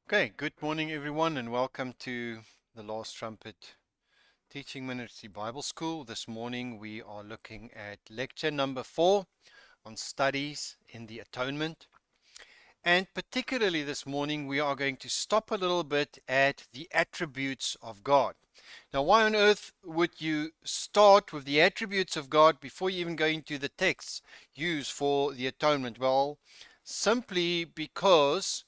Okay, good morning everyone and welcome to the Last Trumpet Teaching Ministry Bible School. This morning we are looking at lecture number 4 on studies in the Atonement. And particularly this morning we are going to stop a little bit at the attributes of God. Now why on earth would you start with the attributes of God before you even go into the texts used for the Atonement? Well, simply because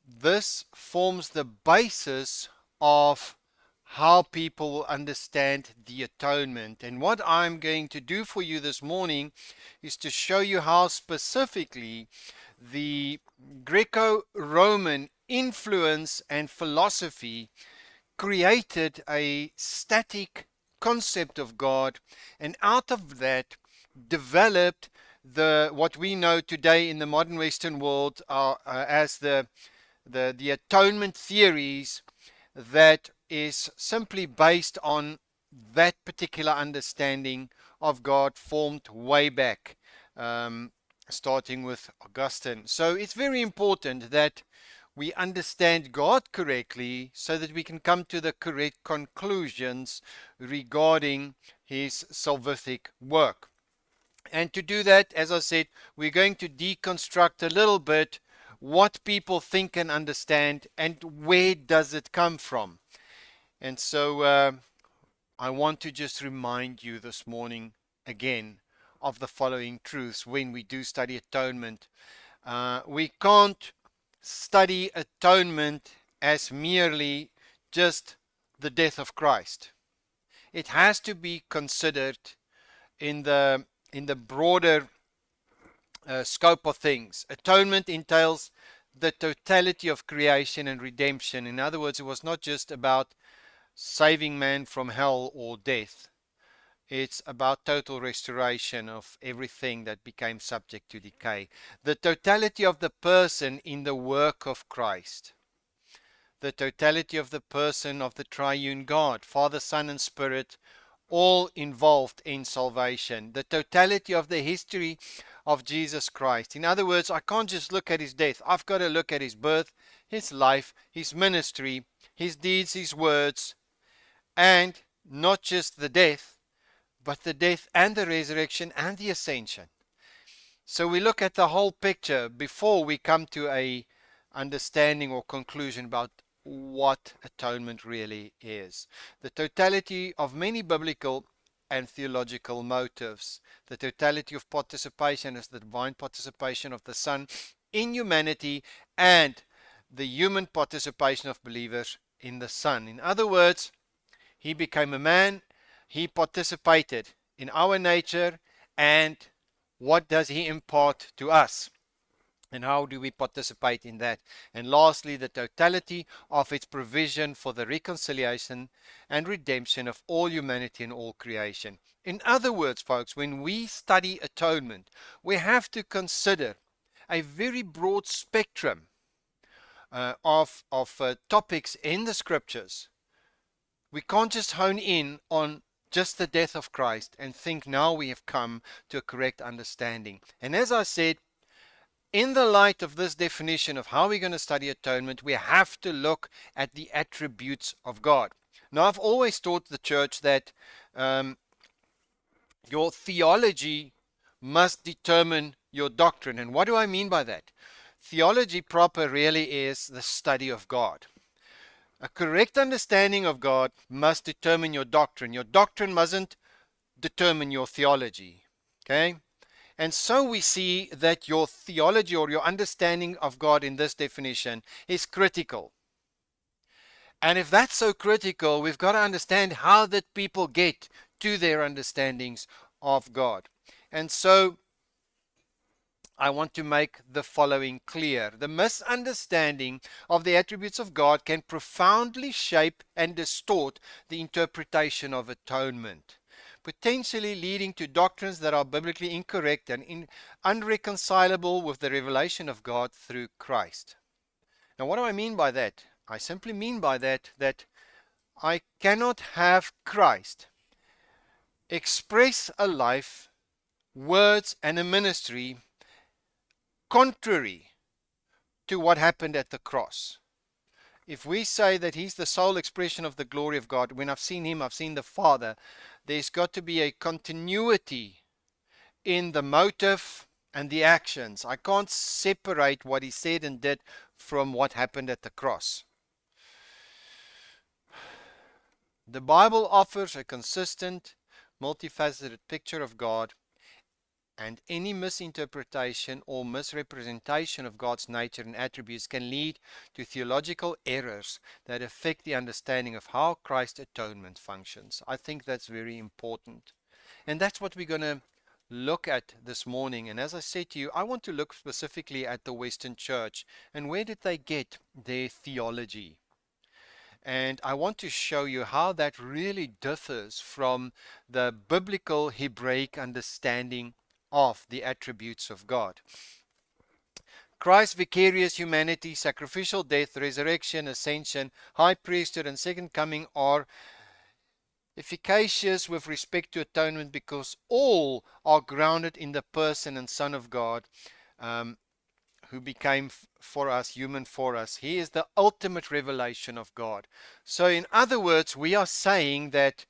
this forms the basis of how people will understand the atonement. And what I'm going to do for you this morning is to show you how specifically the Greco-Roman influence and philosophy created a static concept of God, and out of that developed the what we know today in the modern Western world as the atonement theories that is simply based on that particular understanding of God formed way back, starting with Augustine. So it's very important that we understand God correctly so that we can come to the correct conclusions regarding his salvific work. And to do that, as I said, we're going to deconstruct a little bit what people think and understand and where does it come from. And so I want to just remind you this morning again of the following truths when we do study atonement. We can't study atonement as merely just the death of Christ. It has to be considered in the broader scope of things. Atonement entails the totality of creation and redemption. In other words, it was not just about saving man from hell or death. It's about total restoration of everything that became subject to decay. The totality of the person in the work of Christ. The totality of the person of the triune God, Father, Son, and Spirit, all involved in salvation. The totality of the history of Jesus Christ. In other words, I can't just look at his death. I've got to look at his birth, his life, his ministry, his deeds, his words, and not just the death, but the death and the resurrection and the ascension. So we look at the whole picture before we come to a understanding or conclusion about what atonement really is. The totality of many biblical and theological motives. The totality of participation is the divine participation of the Son in humanity and the human participation of believers in the Son. In other words, he became a man, he participated in our nature, and what does he impart to us? And how do we participate in that? And lastly, the totality of its provision for the reconciliation and redemption of all humanity and all creation. In other words, folks, when we study atonement, we have to consider a very broad spectrum of topics in the scriptures. We can't just hone in on just the death of Christ and think now we have come to a correct understanding. And as I said, in the light of this definition of how we're going to study atonement, we have to look at the attributes of God. Now, I've always taught the church that your theology must determine your doctrine. And what do I mean by that? Theology proper really is the study of God. A correct understanding of God must determine your doctrine. Your doctrine mustn't determine your theology. Okay? And so we see that your theology or your understanding of God in this definition is critical. And if that's so critical, we've got to understand how that people get to their understandings of God. And so I want to make the following clear. The misunderstanding of the attributes of God can profoundly shape and distort the interpretation of atonement, potentially leading to doctrines that are biblically incorrect and unreconcilable with the revelation of God through Christ. Now, what do I mean by that? I simply mean by that I cannot have Christ express a life, words, and a ministry contrary to what happened at the cross. If we say that he's the sole expression of the glory of God, when I've seen him, I've seen the Father, there's got to be a continuity in the motive and the actions. I can't separate what he said and did from what happened at the cross. The Bible offers a consistent, multifaceted picture of God, and any misinterpretation or misrepresentation of God's nature and attributes can lead to theological errors that affect the understanding of how Christ's atonement functions. I think that's very important. And that's what we're going to look at this morning. And as I said to you, I want to look specifically at the Western Church and where did they get their theology. And I want to show you how that really differs from the biblical Hebraic understanding of the attributes of God. Christ's vicarious humanity, sacrificial death, resurrection, ascension, high priesthood, and second coming are efficacious with respect to atonement because all are grounded in the person and Son of God, who became for us, human for us. He is the ultimate revelation of God. So in other words, we are saying that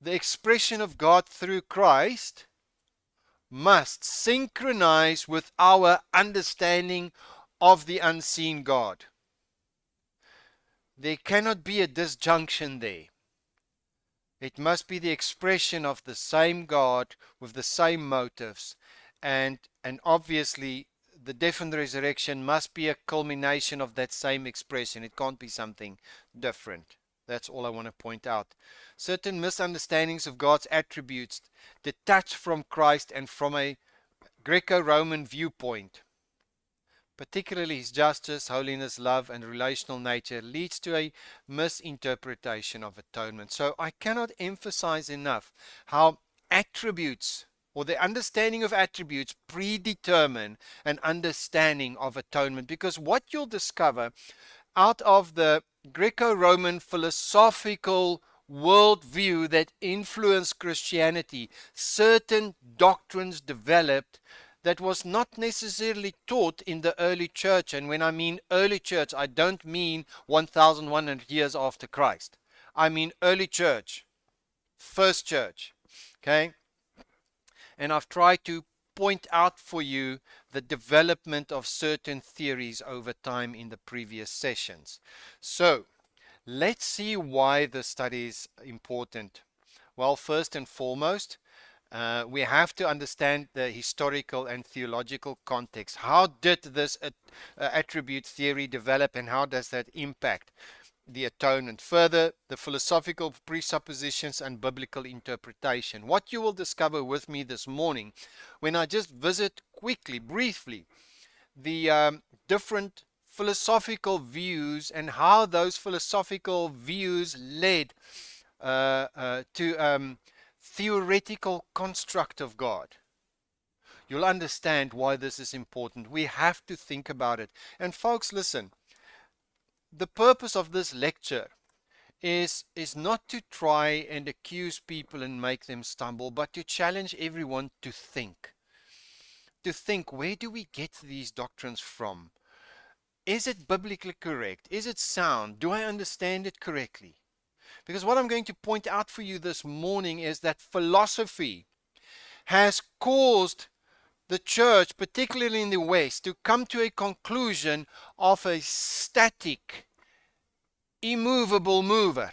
the expression of God through Christ must synchronize with our understanding of the unseen God. There cannot be a disjunction there. It must be the expression of the same God with the same motives, and obviously the death and the resurrection must be a culmination of that same expression. It can't be something different. That's all I want to point out. Certain misunderstandings of God's attributes detached from Christ and from a Greco-Roman viewpoint, particularly his justice, holiness, love, and relational nature, leads to a misinterpretation of atonement. So I cannot emphasize enough how attributes, or the understanding of attributes, predetermine an understanding of atonement. Because what you'll discover out of the Greco-Roman philosophical worldview that influenced Christianity, certain doctrines developed that was not necessarily taught in the early church. And when I mean early church, I don't mean 1,100 years after Christ. I mean early church, first church. Okay? And I've tried to point out for you the development of certain theories over time in the previous sessions. So, let's see why the study is important. Well, first and foremost, we have to understand the historical and theological context. How did this attribute theory develop, and how does that impact the atonement? Further, the philosophical presuppositions and biblical interpretation. What you will discover with me this morning, when I just visit quickly, briefly, the different philosophical views and how those philosophical views led to theoretical construct of God. You'll understand why this is important. We have to think about it. And folks, listen, the purpose of this lecture is not to try and accuse people and make them stumble, but to challenge everyone to think. To think, where do we get these doctrines from? Is it biblically correct? Is it sound? Do I understand it correctly? Because what I'm going to point out for you this morning is that philosophy has caused the church, particularly in the West, to come to a conclusion of a static, immovable mover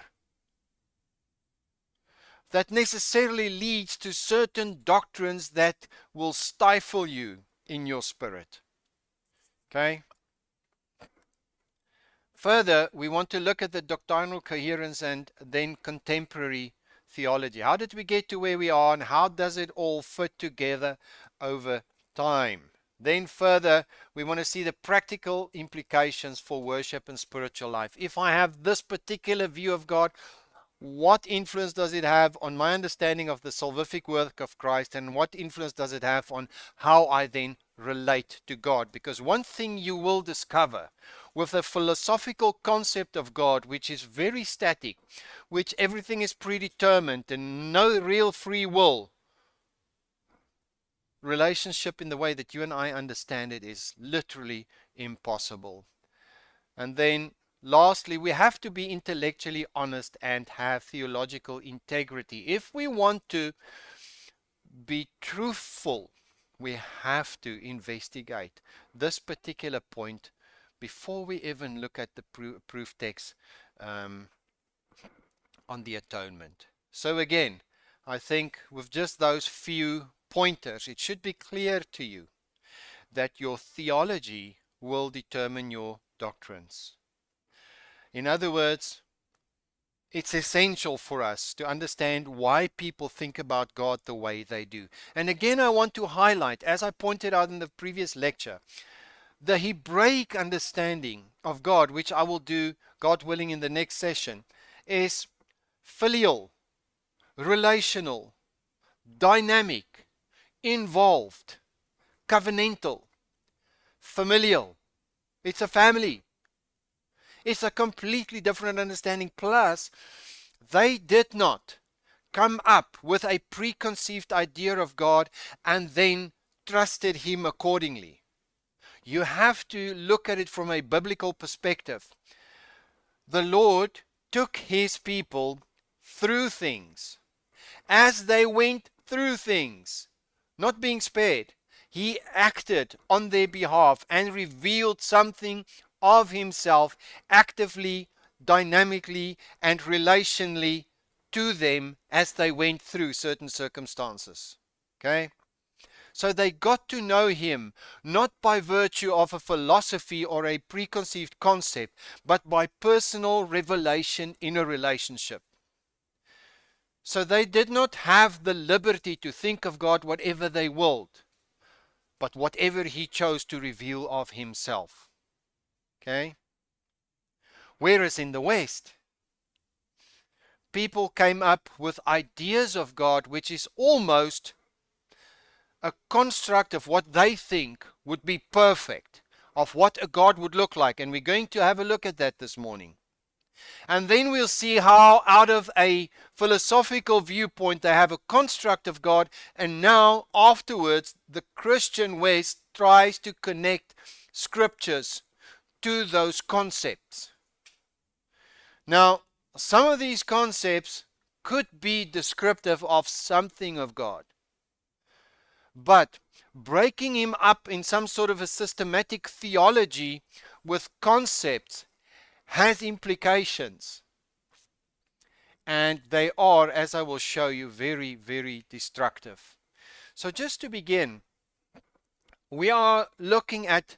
that necessarily leads to certain doctrines that will stifle you in your spirit. Okay? Further, we want to look at the doctrinal coherence and then contemporary theology. How did we get to where we are, and how does it all fit together over time? Then further, we want to see the practical implications for worship and spiritual life. If I have this particular view of God, what influence does it have on my understanding of the salvific work of Christ, and what influence does it have on how I then relate to God? Because one thing you will discover with a philosophical concept of God, which is very static, which everything is predetermined and no real free will, relationship in the way that you and I understand it is literally impossible. And then lastly, we have to be intellectually honest and have theological integrity. If we want to be truthful, we have to investigate this particular point before we even look at the proof text um, on the atonement. So again, I think with just those few pointers, it should be clear to you that your theology will determine your doctrines. In other words, it's essential for us to understand why people think about God the way they do. And again, I want to highlight, as I pointed out in the previous lecture, the Hebraic understanding of God, which I will do, God willing, in the next session, is filial, relational, dynamic, involved, covenantal, familial. It's a family. It's a completely different understanding. Plus, they did not come up with a preconceived idea of God and then trusted Him accordingly. You have to look at it from a biblical perspective. The Lord took His people through things. As they went through things, not being spared, He acted on their behalf and revealed something of Himself actively, dynamically, and relationally to them as they went through certain circumstances. Okay? So they got to know Him not by virtue of a philosophy or a preconceived concept, but by personal revelation in a relationship. So they did not have the liberty to think of God whatever they willed, but whatever He chose to reveal of Himself. Okay? Whereas in the West, people came up with ideas of God which is almost a construct of what they think would be perfect, of what a God would look like. And we're going to have a look at that this morning. And then we'll see how out of a philosophical viewpoint they have a construct of God, and now afterwards the Christian West tries to connect scriptures to those concepts. Now, some of these concepts could be descriptive of something of God, but breaking Him up in some sort of a systematic theology with concepts has implications, and they are, as I will show you, very, very destructive. So just to begin, we are looking at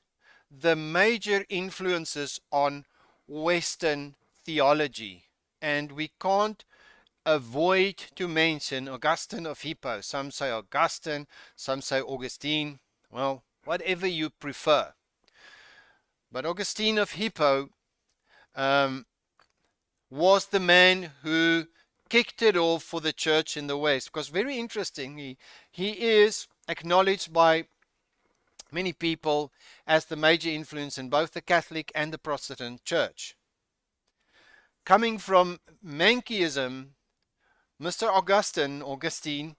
the major influences on Western theology, and we can't avoid to mention Augustine of Hippo. Some say Augustine, some say Augustine, well, whatever you prefer. But Augustine of Hippo was the man who kicked it off for the church in the West. Because very interesting, he is acknowledged by many people as the major influence in both the Catholic and the Protestant church. Coming from Manichaeism, Mr. Augustine,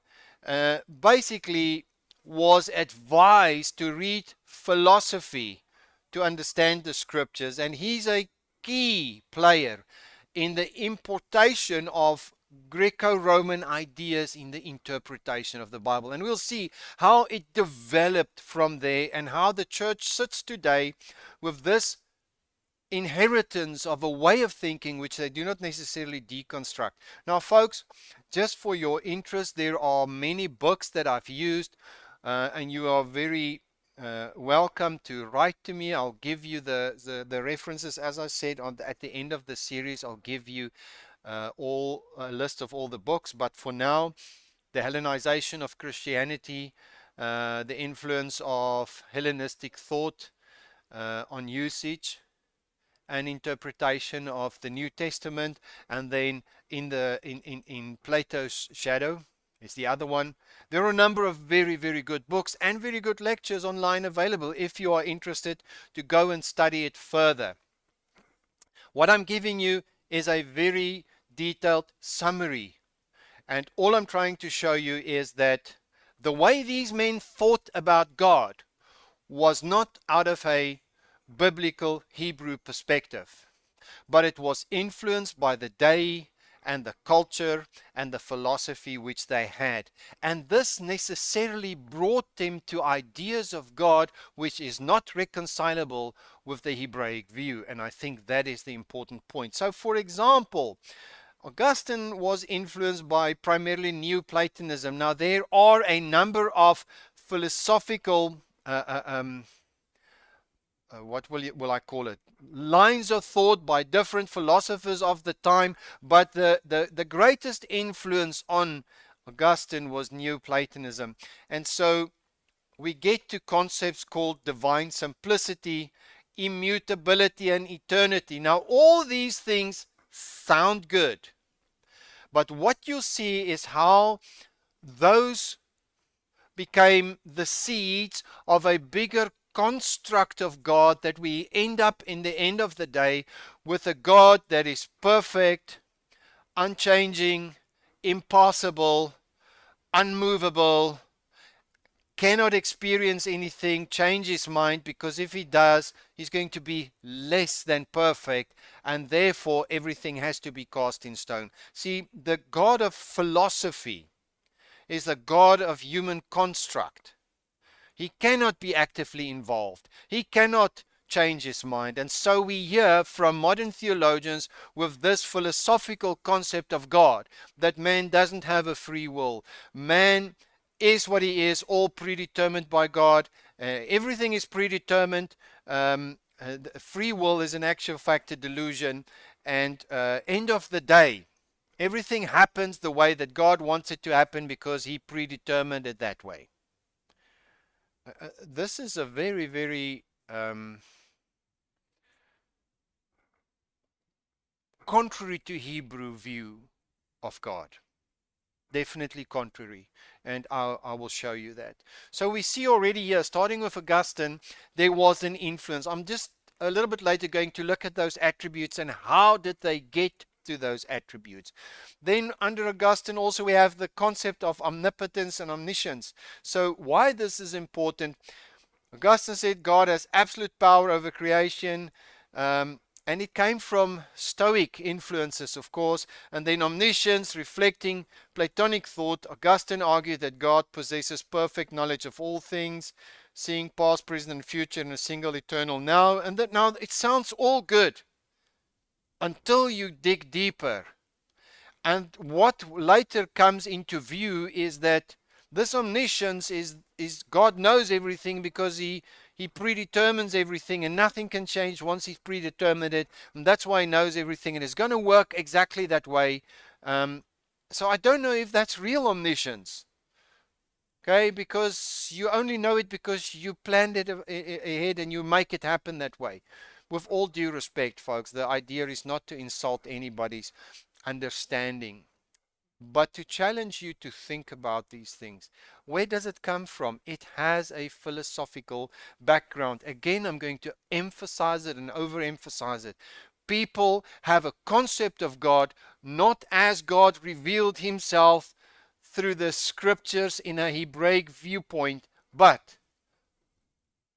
basically was advised to read philosophy to understand the scriptures, and he's a key player in the importation of Greco-Roman ideas in the interpretation of the Bible. And we'll see how it developed from there and how the church sits today with this inheritance of a way of thinking which they do not necessarily deconstruct. Now, folks, just for your interest, there are many books that I've used, and you are very welcome to write to me. I'll give you the references. As I said, at the end of the series, I'll give you a list of all the books. But for now, the Hellenization of Christianity, the influence of Hellenistic thought on usage and interpretation of the New Testament, and then in Plato's Shadow is the other one. There are a number of very, very good books and very good lectures online available if you are interested to go and study it further. What I'm giving you is a very detailed summary, and all I'm trying to show you is that the way these men thought about God was not out of a biblical Hebrew perspective. but it was influenced by the day and the culture and the philosophy which they had. And this necessarily brought them to ideas of God which is not reconcilable with the Hebraic view. And I think that is the important point. So, for example, Augustine was influenced by primarily Neoplatonism. Now, there are a number of philosophical what will I call it? Lines of thought by different philosophers of the time, but the greatest influence on Augustine was Neoplatonism. And so we get to concepts called divine simplicity, immutability, and eternity. Now, all these things sound good, but what you see is how those became the seeds of a bigger construct of God, that we end up in the end of the day with a God that is perfect, unchanging, impossible, unmovable, cannot experience anything, change his mind, because if he does, he's going to be less than perfect, and therefore everything has to be cast in stone. See, the God of philosophy is the God of human construct. He cannot be actively involved. He cannot change his mind. And so we hear from modern theologians with this philosophical concept of God, that man doesn't have a free will. Man is what he is, all predetermined by God. Everything is predetermined. Free will is an actual fact a delusion. And end of the day, everything happens the way that God wants it to happen because he predetermined it that way. This is a very, very contrary to Hebrew view of God. Definitely contrary. And I will show you that. So we see already here, starting with Augustine, there was an influence. I'm just a little bit later going to look at those attributes and how did they get to those attributes. Then under Augustine also we have the concept of omnipotence and omniscience. So why this is important: Augustine said God has absolute power over creation, and it came from Stoic influences, of course. And then omniscience, reflecting Platonic thought. Augustine argued that God possesses perfect knowledge of all things, seeing past, present, and future in a single eternal now. And that now it sounds all good until you dig deeper. And what later comes into view is that this omniscience is God knows everything because he predetermines everything, and nothing can change once he's predetermined it, and that's why he knows everything, and it's going to work exactly that way. So I don't know if that's real omniscience. Okay, because you only know it because you planned it ahead and you make it happen that way. With all due respect, folks, the idea is not to insult anybody's understanding, but to challenge you to think about these things. Where does it come from? It has a philosophical background. Again, I'm going to emphasize it and overemphasize it. People have a concept of God not as God revealed himself through the scriptures in a Hebraic viewpoint, but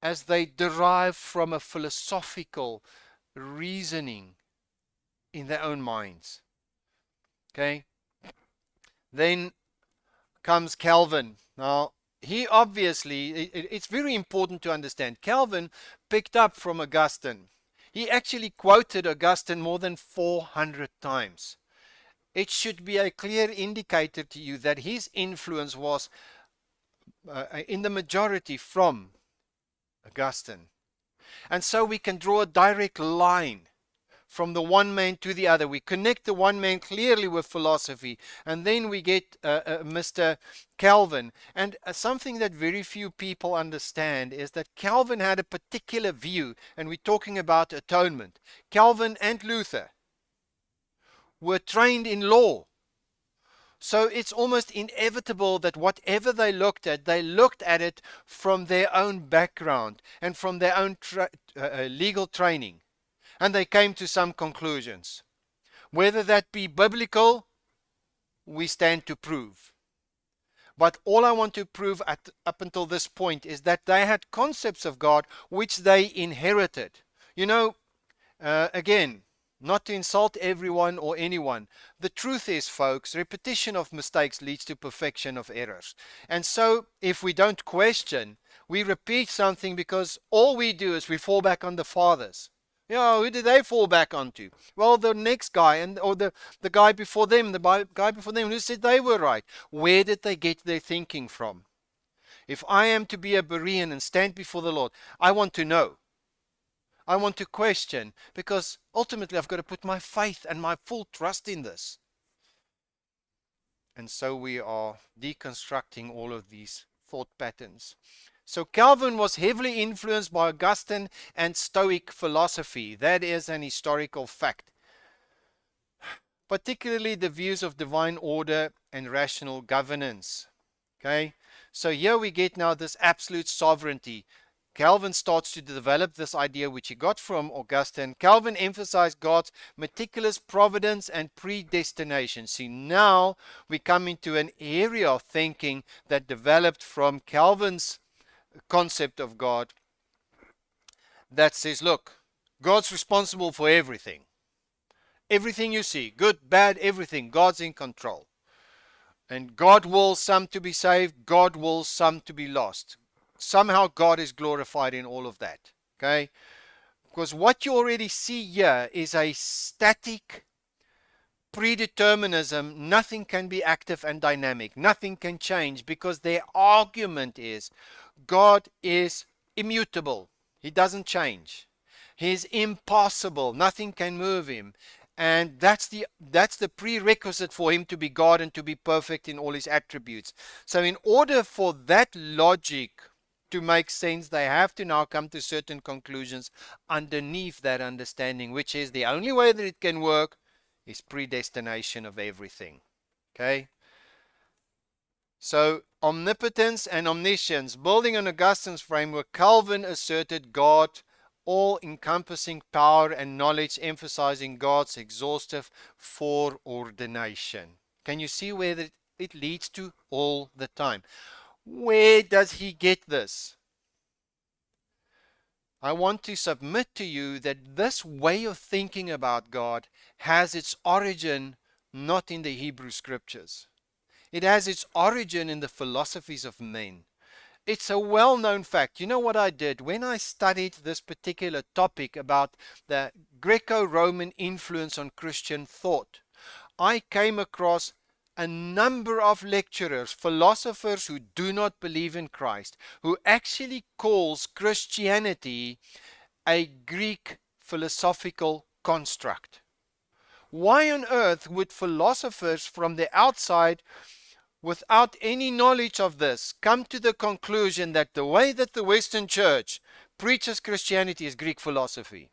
as they derive from a philosophical reasoning in their own minds. Okay? Then comes Calvin. Now, he obviously, it's very important to understand, Calvin picked up from Augustine. He actually quoted Augustine more than 400 times. It should be a clear indicator to you that his influence was in the majority from Augustine. And so we can draw a direct line from the one man to the other. We connect the one man clearly with philosophy, and then we get Mr. Calvin. And something that very few people understand is that Calvin had a particular view, and we're talking about atonement. Calvin and Luther were trained in law. So it's almost inevitable that whatever they looked at it from their own background and from their own legal training. And they came to some conclusions. Whether that be biblical, we stand to prove. But all I want to prove up until this point is that they had concepts of God which they inherited. You know, again, not to insult everyone or anyone. The truth is, folks, repetition of mistakes leads to perfection of errors. And so, if we don't question, we repeat something because all we do is we fall back on the fathers. Who did they fall back onto? Well, the next guy, or the guy before them, the guy before them who said they were right. Where did they get their thinking from? If I am to be a Berean and stand before the Lord, I want to know. I want to question, because ultimately I've got to put my faith and my full trust in this. And so we are deconstructing all of these thought patterns. So Calvin was heavily influenced by Augustine and Stoic philosophy. That is an historical fact. Particularly the views of divine order and rational governance. Okay, so here we get now this absolute sovereignty. Calvin starts to develop this idea which he got from Augustine. Calvin emphasized God's meticulous providence and predestination. See, now we come into an area of thinking that developed from Calvin's concept of God that says, look, God's responsible for everything. Everything you see, good, bad, everything, God's in control. And God wills some to be saved, God wills some to be lost. Somehow God is glorified in all of that. Okay? Because what you already see here is a static predeterminism. Nothing can be active and dynamic. Nothing can change, because their argument is God is immutable. He doesn't change. He is impossible. Nothing can move him. And that's the prerequisite for him to be God and to be perfect in all his attributes. So in order for that logic to make sense, they have to now come to certain conclusions underneath that understanding, which is the only way that it can work is predestination of everything. Okay? So omnipotence and omniscience, building on Augustine's framework, Calvin asserted God all-encompassing power and knowledge, emphasizing God's exhaustive foreordination. Can you see where it leads to all the time? Where does he get this? I want to submit to you that this way of thinking about God has its origin not in the Hebrew scriptures. It has its origin in the philosophies of men. It's a well-known fact. You know what I did? When I studied this particular topic about the Greco-Roman influence on Christian thought, I came across a number of lecturers, philosophers who do not believe in Christ, who actually calls Christianity a Greek philosophical construct. Why on earth would philosophers from the outside, without any knowledge of this, come to the conclusion that the way that the Western Church preaches Christianity is Greek philosophy?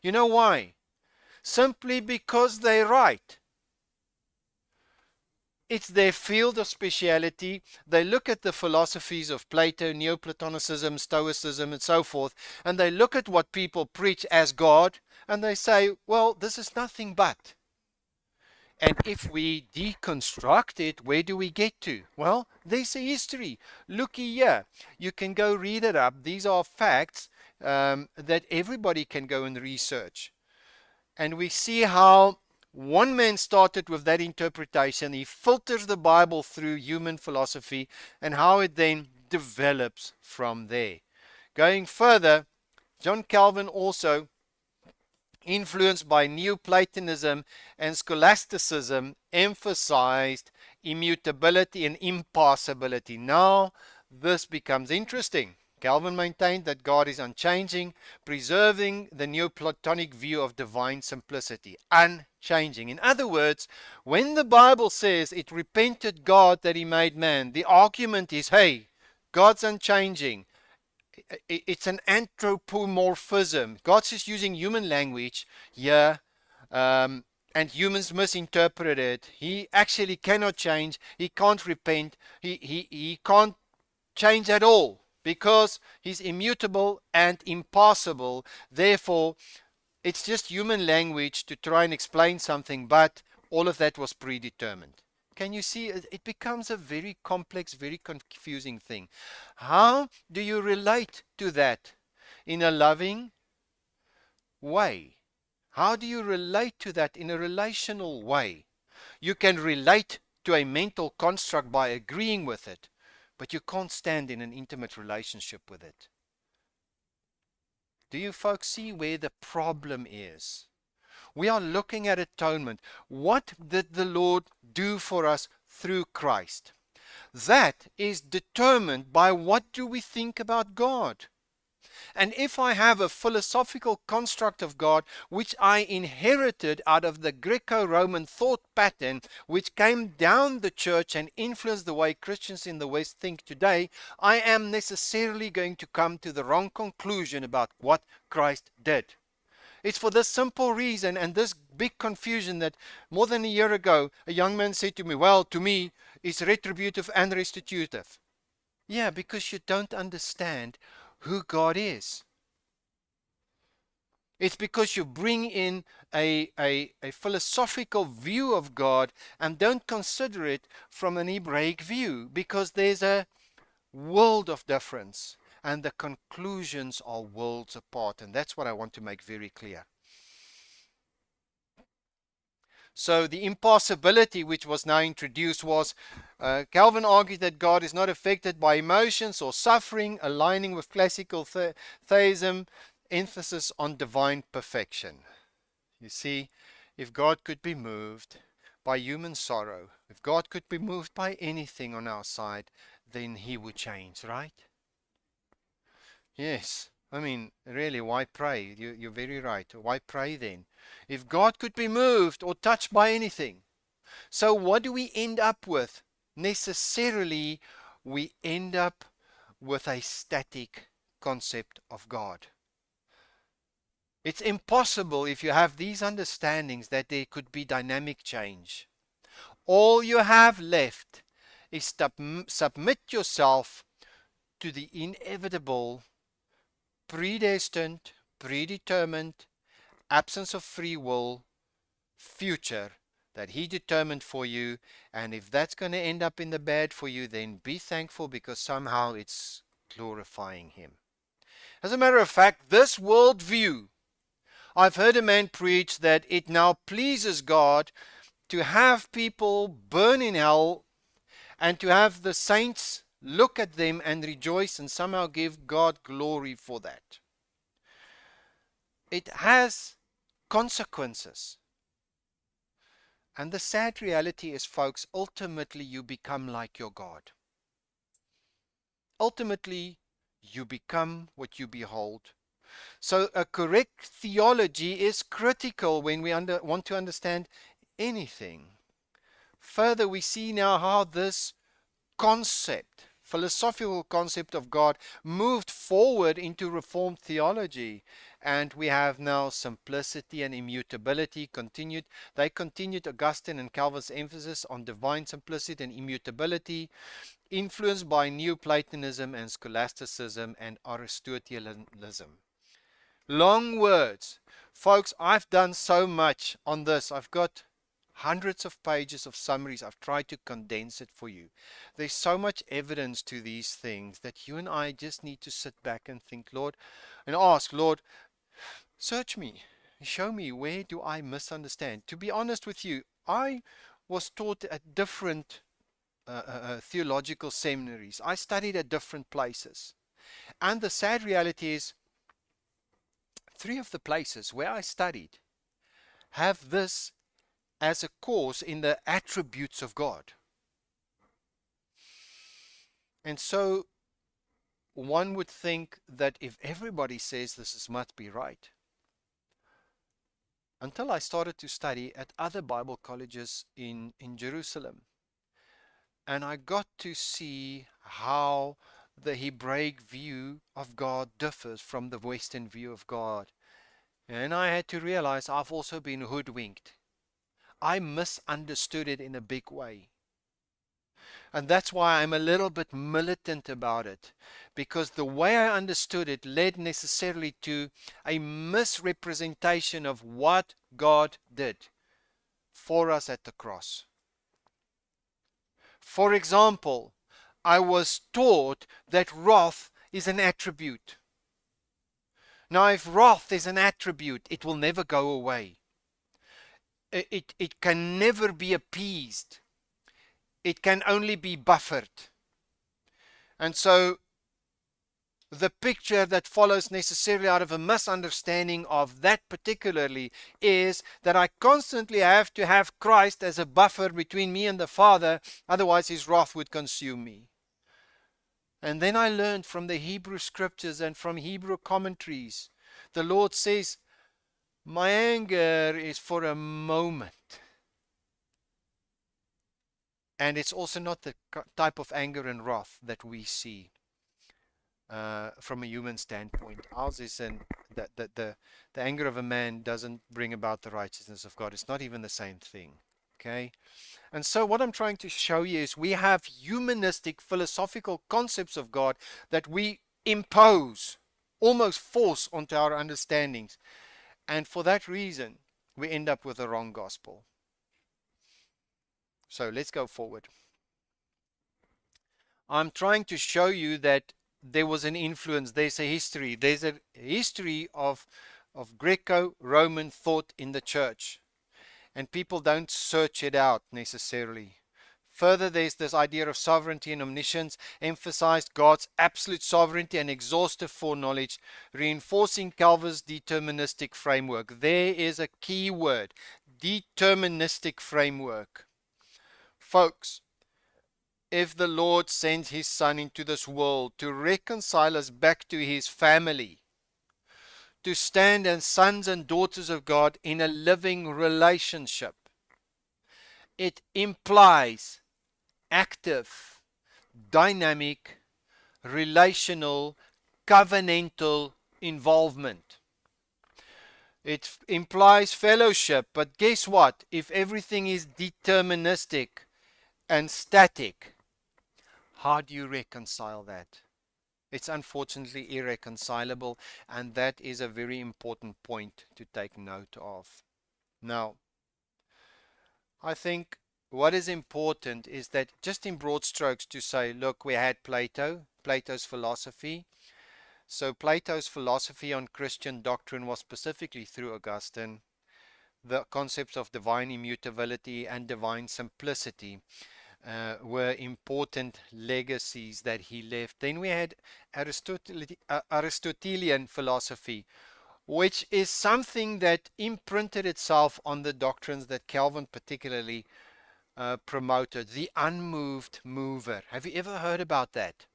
You know why? Simply because they're right. It's their field of speciality. They look at the philosophies of Plato, Neoplatonicism, Stoicism, and so forth, and they look at what people preach as God, and they say, well, this is nothing but. And if we deconstruct it, where do we get to? Well, there's a history. Looky here. You can go read it up. These are facts that everybody can go and research. And we see how one man started with that interpretation. He filters the Bible through human philosophy and how it then develops from there. Going further, John Calvin also, influenced by Neoplatonism and Scholasticism, emphasized immutability and impassibility. Now this becomes interesting. Calvin maintained that God is unchanging, preserving the Neoplatonic view of divine simplicity. Unchanging. In other words, when the Bible says it repented God that he made man, the argument is, hey, God's unchanging. It's an anthropomorphism. God's just using human language here, and humans misinterpret it. He actually cannot change. He can't repent. He can't change at all, because he's immutable and impassible. Therefore, it's just human language to try and explain something, but all of that was predetermined. Can you see? It becomes a very complex, very confusing thing. How do you relate to that in a loving way? How do you relate to that in a relational way? You can relate to a mental construct by agreeing with it, but you can't stand in an intimate relationship with it. Do you folks see where the problem is? We are looking at atonement. What did the Lord do for us through Christ? That is determined by what do we think about God. And if I have a philosophical construct of God, which I inherited out of the Greco-Roman thought pattern, which came down the church and influenced the way Christians in the West think today, I am necessarily going to come to the wrong conclusion about what Christ did. It's for this simple reason and this big confusion that more than a year ago, a young man said to me, well, to me, it's retributive and restitutive. Yeah, because you don't understand who God is. It's because you bring in a philosophical view of God and don't consider it from an Hebraic view, because there's a world of difference and the conclusions are worlds apart. And that's what I want to make very clear. So the impossibility which was now introduced was, Calvin argued that God is not affected by emotions or suffering, aligning with classical theism, emphasis on divine perfection. You see, if God could be moved by human sorrow, if God could be moved by anything on our side, then he would change, right? Yes. I mean, really, why pray? You're very right. Why pray then? If God could be moved or touched by anything. So what do we end up with? Necessarily, we end up with a static concept of God. It's impossible, if you have these understandings, that there could be dynamic change. All you have left is to submit yourself to the inevitable, predestined, predetermined, absence of free will future that he determined for you. And if that's going to end up in the bad for you, then be thankful, because somehow it's glorifying him. As a matter of fact, this worldview, I've heard a man preach that it now pleases God to have people burn in hell and to have the saints look at them and rejoice and somehow give God glory for that. It has consequences. And the sad reality is, folks, ultimately you become like your God. Ultimately, you become what you behold. So a correct theology is critical when we want to understand anything. Further, we see now how this concept, philosophical concept of God, moved forward into Reformed theology. And we have now simplicity and immutability continued. They continued Augustine and Calvin's emphasis on divine simplicity and immutability, influenced by Neoplatonism and Scholasticism and Aristotelianism. Long words. Folks, I've done so much on this. I've got hundreds of pages of summaries. I've tried to condense it for you. There's so much evidence to these things that you and I just need to sit back and think, Lord, and ask, Lord, search me. Show me, where do I misunderstand? To be honest with you, I was taught at different theological seminaries. I studied at different places. And the sad reality is, 3 of the places where I studied have this as a course in the attributes of God. And so one would think that if everybody says this must be right. Until I started to study at other Bible colleges in Jerusalem. And I got to see how the Hebraic view of God differs from the Western view of God. And I had to realize I've also been hoodwinked. I misunderstood it in a big way. And that's why I'm a little bit militant about it, because the way I understood it led necessarily to a misrepresentation of what God did for us at the cross. For example, I was taught that wrath is an attribute. Now, if wrath is an attribute, it will never go away. It can never be appeased. It can only be buffered. And so the picture that follows necessarily out of a misunderstanding of that particularly is that I constantly have to have Christ as a buffer between me and the Father, otherwise his wrath would consume me. And then I learned from the Hebrew scriptures and from Hebrew commentaries, the Lord says, my anger is for a moment. And it's also not the type of anger and wrath that we see from a human standpoint. Ours is the anger of a man doesn't bring about the righteousness of God. It's not even the same thing. Okay? And so what I'm trying to show you is we have humanistic philosophical concepts of God that we impose, almost force onto our understandings. And for that reason, we end up with the wrong gospel. So let's go forward. I'm trying to show you that there was an influence, there's a history. There's a history of Greco-Roman thought in the church. And people don't search it out necessarily. Further, there's this idea of sovereignty and omniscience, emphasized God's absolute sovereignty and exhaustive foreknowledge, reinforcing Calvin's deterministic framework. There is a key word, deterministic framework. Folks, if the Lord sends his Son into this world to reconcile us back to his family, to stand as sons and daughters of God in a living relationship, it implies active, dynamic, relational, covenantal involvement. It implies fellowship, but guess what? If everything is deterministic and static, how do you reconcile that? It's unfortunately irreconcilable, and that is a very important point to take note of. Now, I think what is important is that just in broad strokes to say, look, we had Plato's philosophy. So Plato's philosophy on Christian doctrine was specifically through Augustine. The concepts of divine immutability and divine simplicity were important legacies that he left. Then we had Aristotelian philosophy, which is something that imprinted itself on the doctrines that Calvin particularly promoted. The unmoved mover. Have you ever heard about that?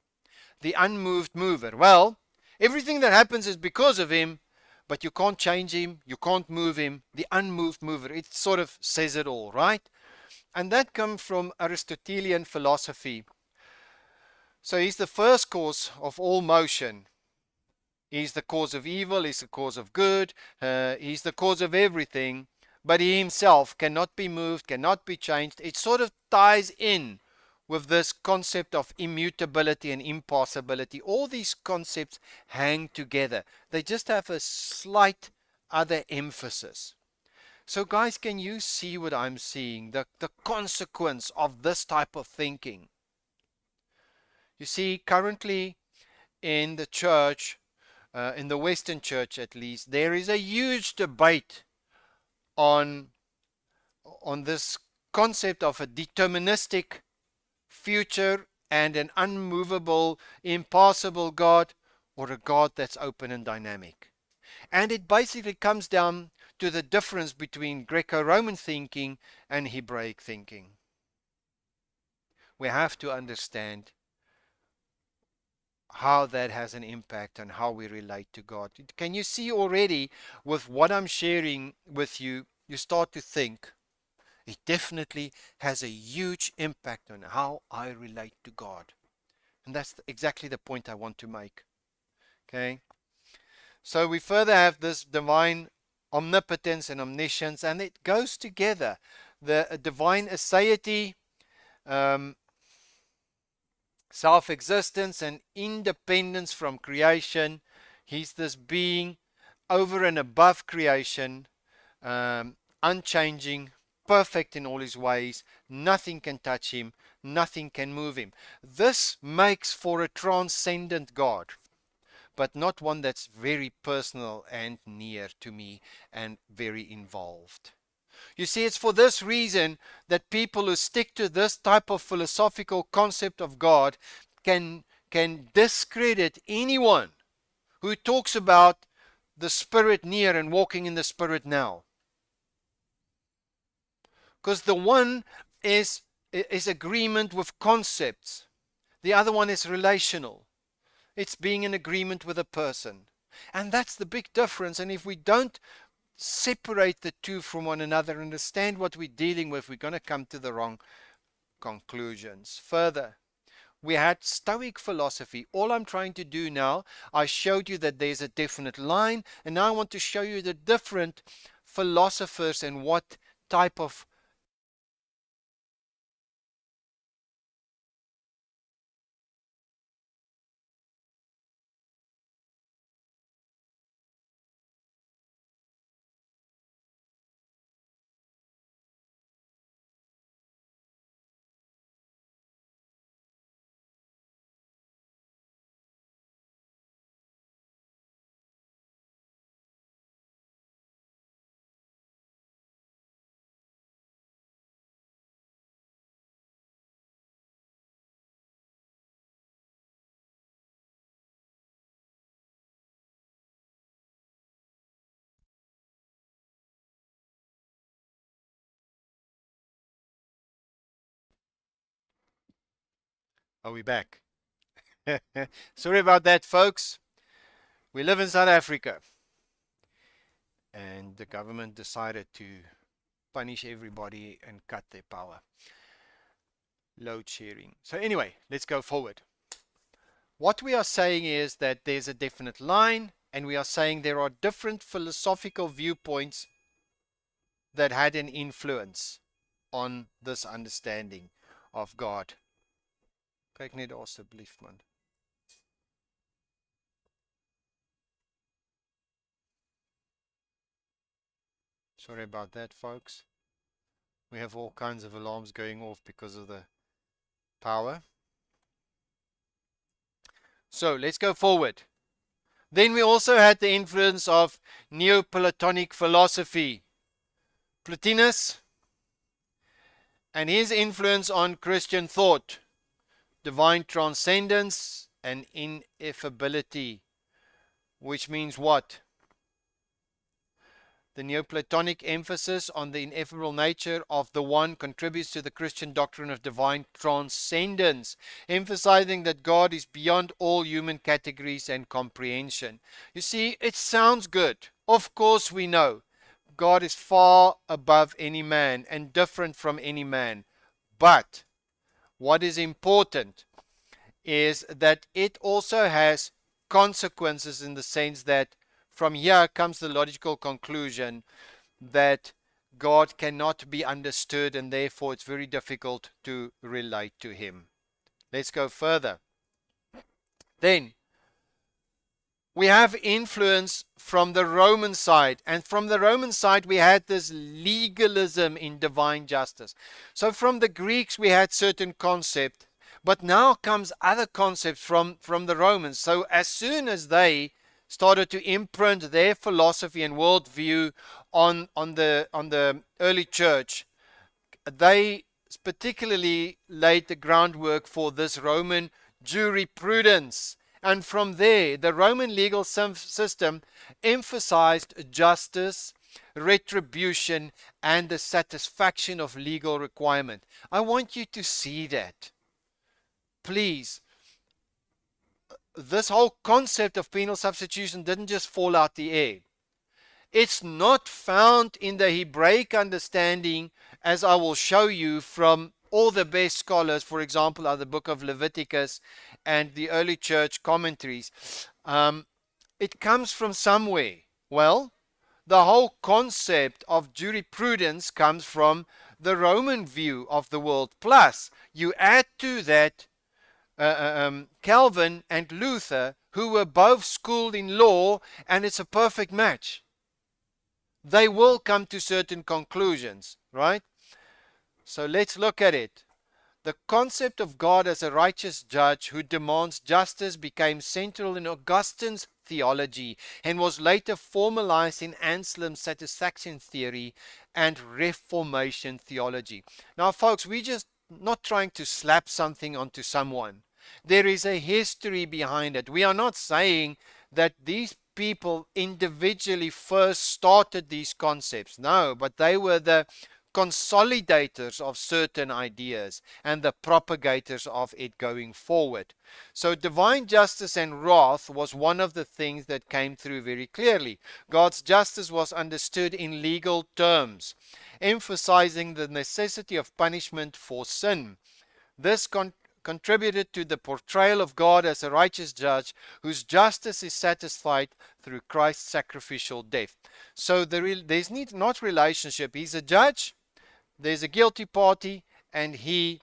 The unmoved mover. Well, everything that happens is because of him, but you can't change him, you can't move him. The unmoved mover. It sort of says it all, right? And that comes from Aristotelian philosophy. So he's the first cause of all motion. He's the cause of evil, he's the cause of good, he's the cause of everything, but he himself cannot be moved, cannot be changed. It sort of ties in with this concept of immutability and impassibility. All these concepts hang together. They just have a slight other emphasis. So guys, can you see what I'm seeing? The consequence of this type of thinking. You see, currently in the church, in the Western church at least, there is a huge debate on this concept of a deterministic future and an unmovable, impassible God, or a God that's open and dynamic. And it basically comes down to the difference between Greco-Roman thinking and Hebraic thinking. We have to understand how that has an impact on how we relate to God. Can you see already with what I'm sharing with you, you start to think, it definitely has a huge impact on how I relate to God. And that's exactly the point I want to make. Okay? So we further have this divine omnipotence and omniscience, and it goes together. The divine aseity, self-existence and independence from creation. He's this being over and above creation, unchanging, perfect in all his ways. Nothing can touch him, nothing can move him. This makes for a transcendent God. but not one that's very personal and near to me and very involved. You see, it's for this reason that people who stick to this type of philosophical concept of God can discredit anyone who talks about the Spirit near and walking in the Spirit now. Because the one is agreement with concepts. The other one is relational. It's being in agreement with a person. And that's the big difference. And if we don't separate the two from one another, understand what we're dealing with, we're going to come to the wrong conclusions. Further, we had Stoic philosophy. All I'm trying to do now, I showed you that there's a definite line, and now I want to show you the different philosophers and what type of Are we back? Sorry about that, folks. We live in South Africa, and the government decided to punish everybody and cut their power. Load sharing. So anyway, let's go forward. What we are saying is that there's a definite line, and we are saying there are different philosophical viewpoints that had an influence on this understanding of God. Kyk net daar asseblief, man. Sorry about that, folks. We have all kinds of alarms going off because of the power. So let's go forward. Then we also had the influence of Neoplatonic philosophy. Plotinus and his influence on Christian thought, divine transcendence and ineffability, which means what? The Neoplatonic emphasis on the ineffable nature of the one contributes to the Christian doctrine of divine transcendence, emphasizing that God is beyond all human categories and comprehension. You see, it sounds good. Of course we know God is far above any man and different from any man. But what is important is that it also has consequences, in the sense that from here comes the logical conclusion that God cannot be understood, and therefore it's very difficult to relate to him. Let's go further. Then we have influence from the Roman side, and from the Roman side we had this legalism in divine justice. So from the Greeks we had certain concepts, but now comes other concepts from the Romans. So as soon as they started to imprint their philosophy and worldview on the early church, they particularly laid the groundwork for this Roman jurisprudence. And from there, the Roman legal system emphasized justice, retribution, and the satisfaction of legal requirement. I want you to see that. Please. This whole concept of penal substitution didn't just fall out the air. It's not found in the Hebraic understanding, as I will show you from all the best scholars, for example, are the book of Leviticus and the early church commentaries. It comes from somewhere. Well, the whole concept of jurisprudence comes from the Roman view of the world. Plus, you add to that Calvin and Luther, who were both schooled in law, and it's a perfect match. They will come to certain conclusions, right? So let's look at it. The concept of God as a righteous judge who demands justice became central in Augustine's theology and was later formalized in Anselm's satisfaction theory and Reformation theology. Now, folks, we're just not trying to slap something onto someone. There is a history behind it. We are not saying that these people individually first started these concepts. No, but they were the consolidators of certain ideas and the propagators of it going forward. So divine justice and wrath was one of the things that came through very clearly. God's justice was understood in legal terms, emphasizing the necessity of punishment for sin. This contributed to the portrayal of God as a righteous judge whose justice is satisfied through Christ's sacrificial death. So there's not relationship. He's a judge, there's a guilty party, and he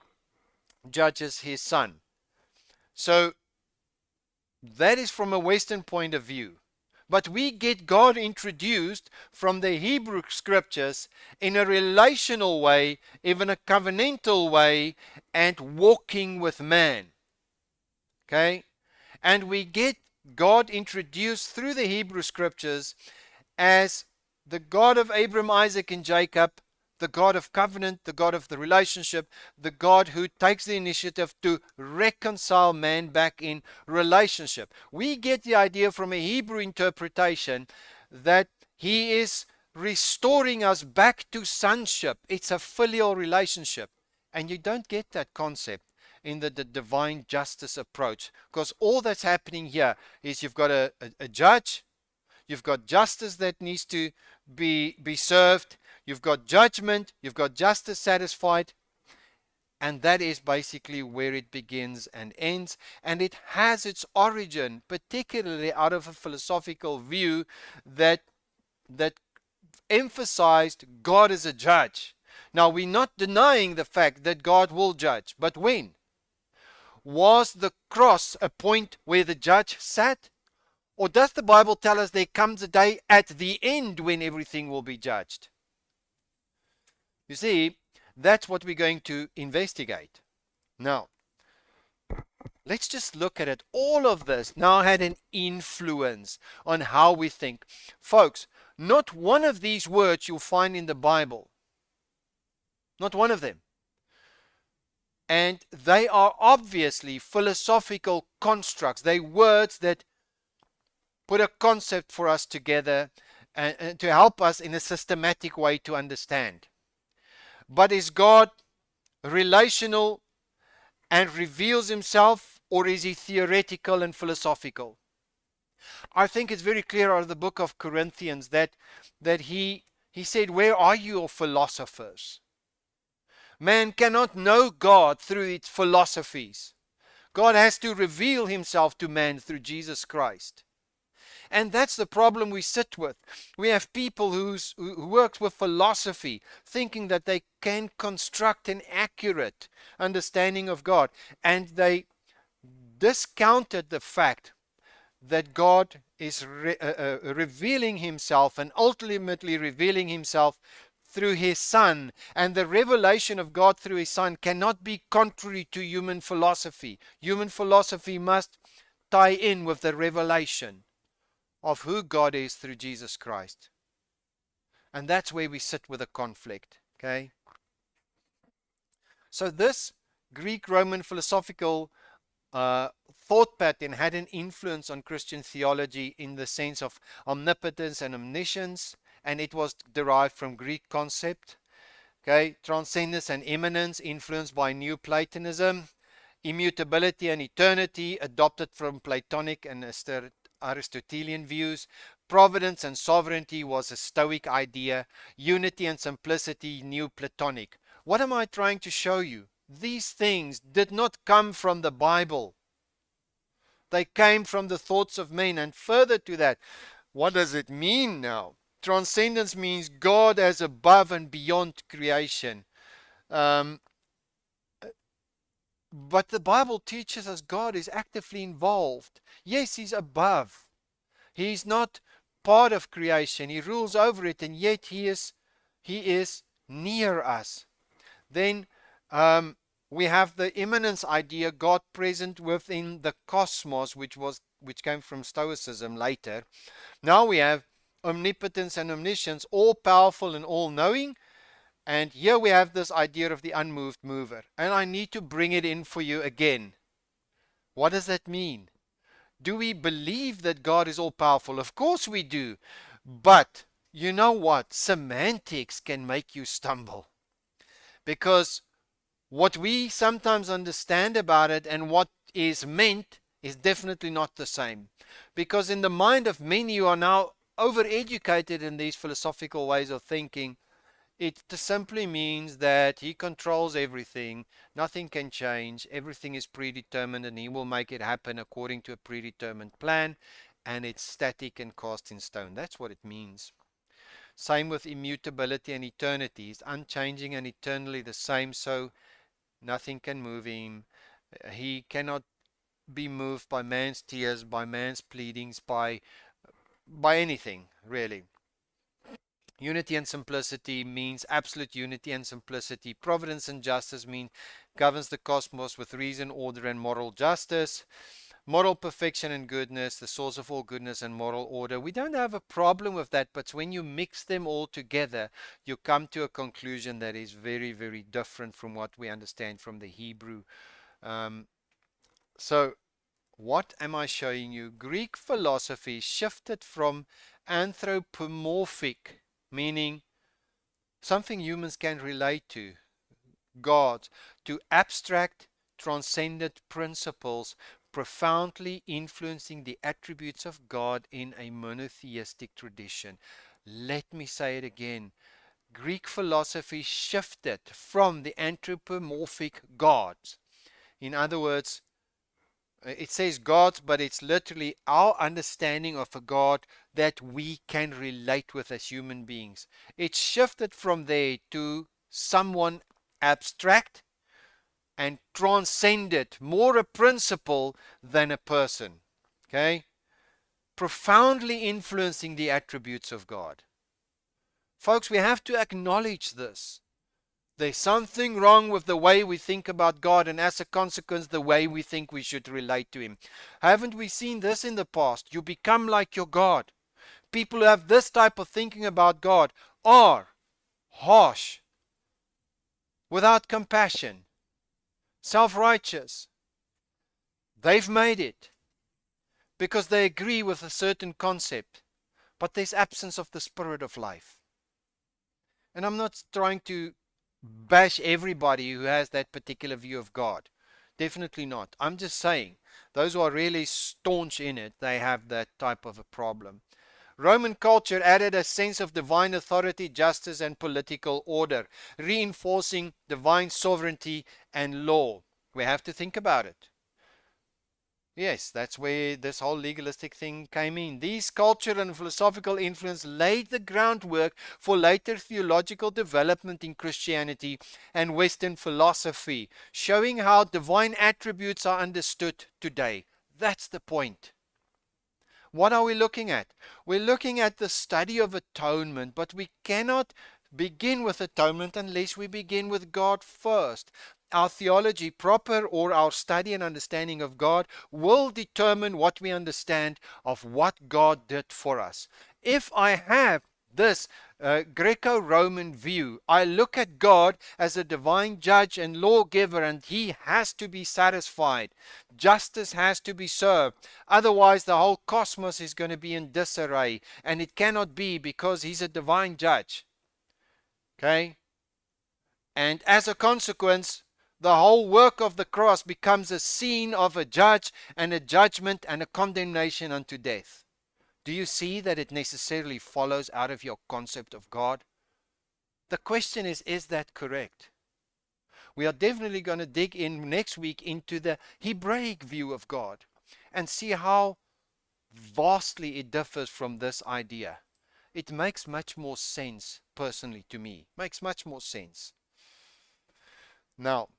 judges his son. So that is from a Western point of view. But we get God introduced from the Hebrew scriptures in a relational way, even a covenantal way, and walking with man. Okay? And we get God introduced through the Hebrew scriptures as the God of Abraham, Isaac, and Jacob, the God of covenant, the God of the relationship, the God who takes the initiative to reconcile man back in relationship. We get the idea from a Hebrew interpretation that he is restoring us back to sonship. It's a filial relationship. And you don't get that concept in the divine justice approach, because all that's happening here is you've got a judge, you've got justice that needs to be served, you've got judgment, you've got justice satisfied, and that is basically where it begins and ends. And it has its origin particularly out of a philosophical view that emphasized God as a judge. Now, we're not denying the fact that God will judge, but when? Was the cross a point where the judge sat? Or does the Bible tell us there comes a day at the end when everything will be judged? You see, that's what we're going to investigate. Now, let's just look at it. All of this now had an influence on how we think. Folks, not one of these words you'll find in the Bible. Not one of them. And they are obviously philosophical constructs. They're words that put a concept for us together and to help us in a systematic way to understand. But is God relational and reveals himself, or is he theoretical and philosophical? I think it's very clear out of the book of Corinthians that he said, where are your philosophers? Man cannot know God through its philosophies. God has to reveal himself to man through Jesus Christ. And that's the problem we sit with. We have people who work with philosophy, thinking that they can construct an accurate understanding of God. And they discounted the fact that God is revealing himself and ultimately revealing himself through his Son. And the revelation of God through his Son cannot be contrary to human philosophy. Human philosophy must tie in with the revelation of who God is through Jesus Christ. And that's where we sit with a conflict. Okay? So this Greek-Roman philosophical thought pattern had an influence on Christian theology in the sense of omnipotence and omniscience, and it was derived from Greek concept. Okay? Transcendence and immanence influenced by New Platonism. Immutability and eternity adopted from Platonic and Aristotelian views. Providence and sovereignty was a Stoic idea. Unity and simplicity, New Platonic. What am I trying to show you? These things did not come from the Bible. They came from the thoughts of men. And further to that, what does it mean now? Transcendence means God as above and beyond creation. But the Bible teaches us God is actively involved. Yes, he's above. He's not part of creation. He rules over it, and yet he is near us. Then We have the immanence idea, God present within the cosmos, which came from Stoicism later. Now we have omnipotence and omniscience, all powerful and all knowing. And here we have this idea of the unmoved mover. And I need to bring it in for you again. What does that mean? Do we believe that God is all powerful? Of course we do. But you know what? Semantics can make you stumble. Because what we sometimes understand about it and what is meant is definitely not the same. Because in the mind of many who are now overeducated in these philosophical ways of thinking, it simply means that he controls everything, nothing can change, everything is predetermined, and he will make it happen according to a predetermined plan, and it's static and cast in stone. That's what it means. Same with immutability and eternity. He's unchanging and eternally the same, so nothing can move him. He cannot be moved by man's tears, by man's pleadings, by anything, really. Unity and simplicity means absolute unity and simplicity. Providence and justice mean governs the cosmos with reason, order, and moral justice. Moral perfection and goodness, the source of all goodness and moral order. We don't have a problem with that, but when you mix them all together, you come to a conclusion that is very, very different from what we understand from the Hebrew. So, what am I showing you? Greek philosophy shifted from anthropomorphic, meaning something humans can relate to, God, to abstract, transcendent principles profoundly influencing the attributes of God in a monotheistic tradition. Let me say it again. Greek philosophy shifted from the anthropomorphic gods. In other words, it says gods, but it's literally our understanding of a God that we can relate with as human beings. It shifted from there to someone abstract and transcended, more a principle than a person. Okay? Profoundly influencing the attributes of God. Folks, we have to acknowledge this. There's something wrong with the way we think about God, and as a consequence, the way we think we should relate to Him. Haven't we seen this in the past? You become like your God. People who have this type of thinking about God are harsh, without compassion, self-righteous. They've made it because they agree with a certain concept, but there's absence of the spirit of life. And I'm not trying to bash everybody who has that particular view of God. Definitely not. I'm just saying, those who are really staunch in it, they have that type of a problem. Roman culture added a sense of divine authority, justice, and political order, reinforcing divine sovereignty and law. We have to think about it. Yes, that's where this whole legalistic thing came in. These cultural and philosophical influence laid the groundwork for later theological development in Christianity and Western philosophy, showing how divine attributes are understood today. That's the point. What are we looking at? We're looking at the study of atonement, but we cannot begin with atonement unless we begin with God first. Our theology proper, or our study and understanding of God, will determine what we understand of what God did for us. If I have this Greco-Roman view, I look at God as a divine judge and lawgiver, and He has to be satisfied. Justice has to be served. Otherwise, the whole cosmos is going to be in disarray, and it cannot be because He's a divine judge. Okay? And as a consequence, the whole work of the cross becomes a scene of a judge and a judgment and a condemnation unto death. Do you see that it necessarily follows out of your concept of God? The question is that correct? We are definitely going to dig in next week into the Hebraic view of God and see how vastly it differs from this idea. It makes much more sense, personally, to me. Makes much more sense. Now,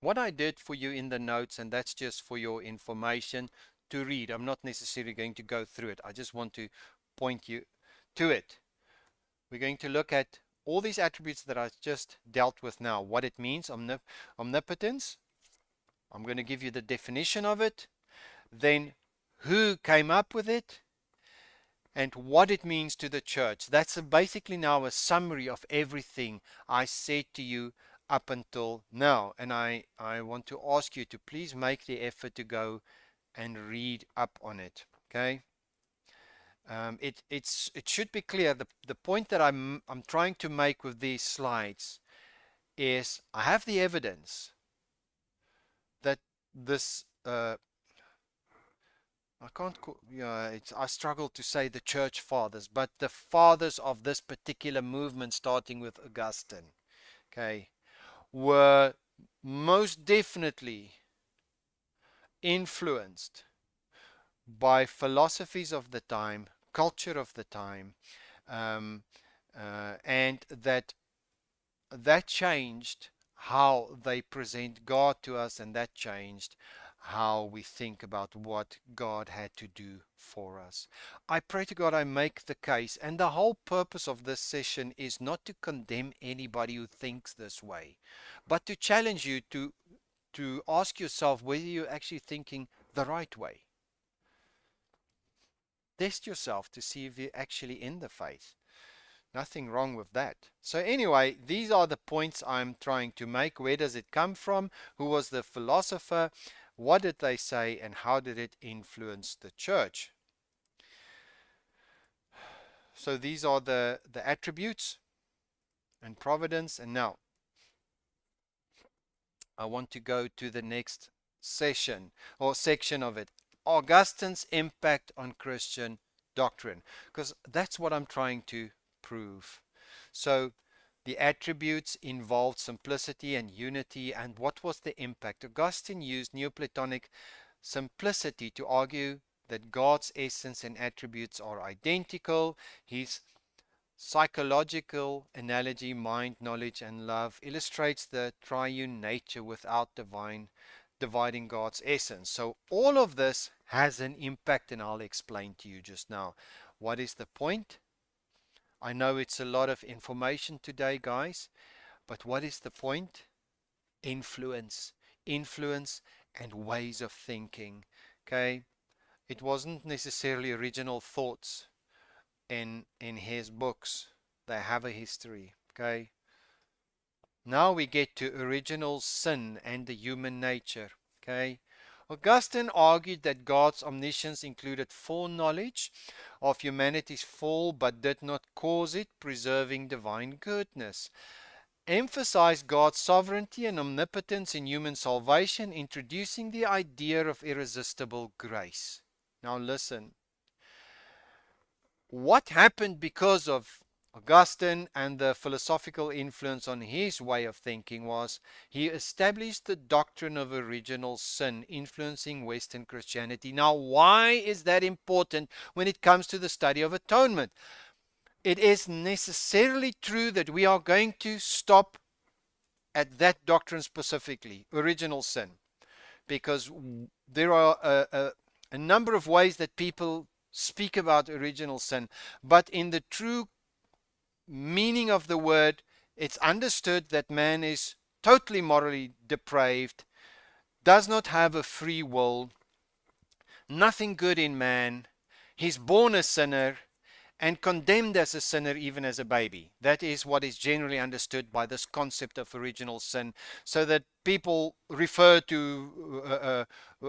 what I did for you in the notes, and that's just for your information to read. I'm not necessarily going to go through it. I just want to point you to it. We're going to look at all these attributes that I just dealt with now, what it means, omnipotence. I'm going to give you the definition of it, then who came up with it, and what it means to the church. That's basically now a summary of everything I said to you up until now. And I want to ask you to please make the effort to go and read up on it. Okay? It should be clear. The point that I'm trying to make with these slides is I have the evidence that this I can't call, yeah, I struggle to say the church fathers, but the fathers of this particular movement, starting with Augustine, okay, were most definitely influenced by philosophies of the time, culture of the time, um, and that changed how they present God to us, and that changed how we think about what God had to do for us. I pray to God I make the case, and the whole purpose of this session is not to condemn anybody who thinks this way, but to challenge you to ask yourself whether you're actually thinking the right way. Test yourself to see if you're actually in the faith. Nothing wrong with that. So anyway, these are the points I'm trying to make. Where does it come from? Who was the philosopher? What did they say? And how did it influence the church? So these are the attributes and providence. And now I want to go to the next session or section of it. Augustine's impact on Christian doctrine. Because that's what I'm trying to prove. So the attributes involved simplicity and unity. And what was the impact? Augustine used Neoplatonic simplicity to argue that God's essence and attributes are identical. His psychological analogy, mind, knowledge, and love, illustrates the triune nature without dividing God's essence. So all of this has an impact, and I'll explain to you just now. What is the point? I know it's a lot of information today, guys, but what is the point? Influence. Influence and ways of thinking. Okay? It wasn't necessarily original thoughts in his books. They have a history. Okay? Now we get to original sin and the human nature. Okay? Augustine argued that God's omniscience included foreknowledge of humanity's fall but did not cause it, preserving divine goodness. Emphasized God's sovereignty and omnipotence in human salvation, introducing the idea of irresistible grace. Now listen. What happened because of Augustine and the philosophical influence on his way of thinking was he established the doctrine of original sin, influencing Western Christianity. Now, why is that important when it comes to the study of atonement? It is necessarily true that we are going to stop at that doctrine specifically, original sin, because there are a number of ways that people speak about original sin, but in the true meaning of the word, it's understood that man is totally morally depraved, does not have a free will, nothing good in man, he's born a sinner, and condemned as a sinner even as a baby. That is what is generally understood by this concept of original sin, so that people refer to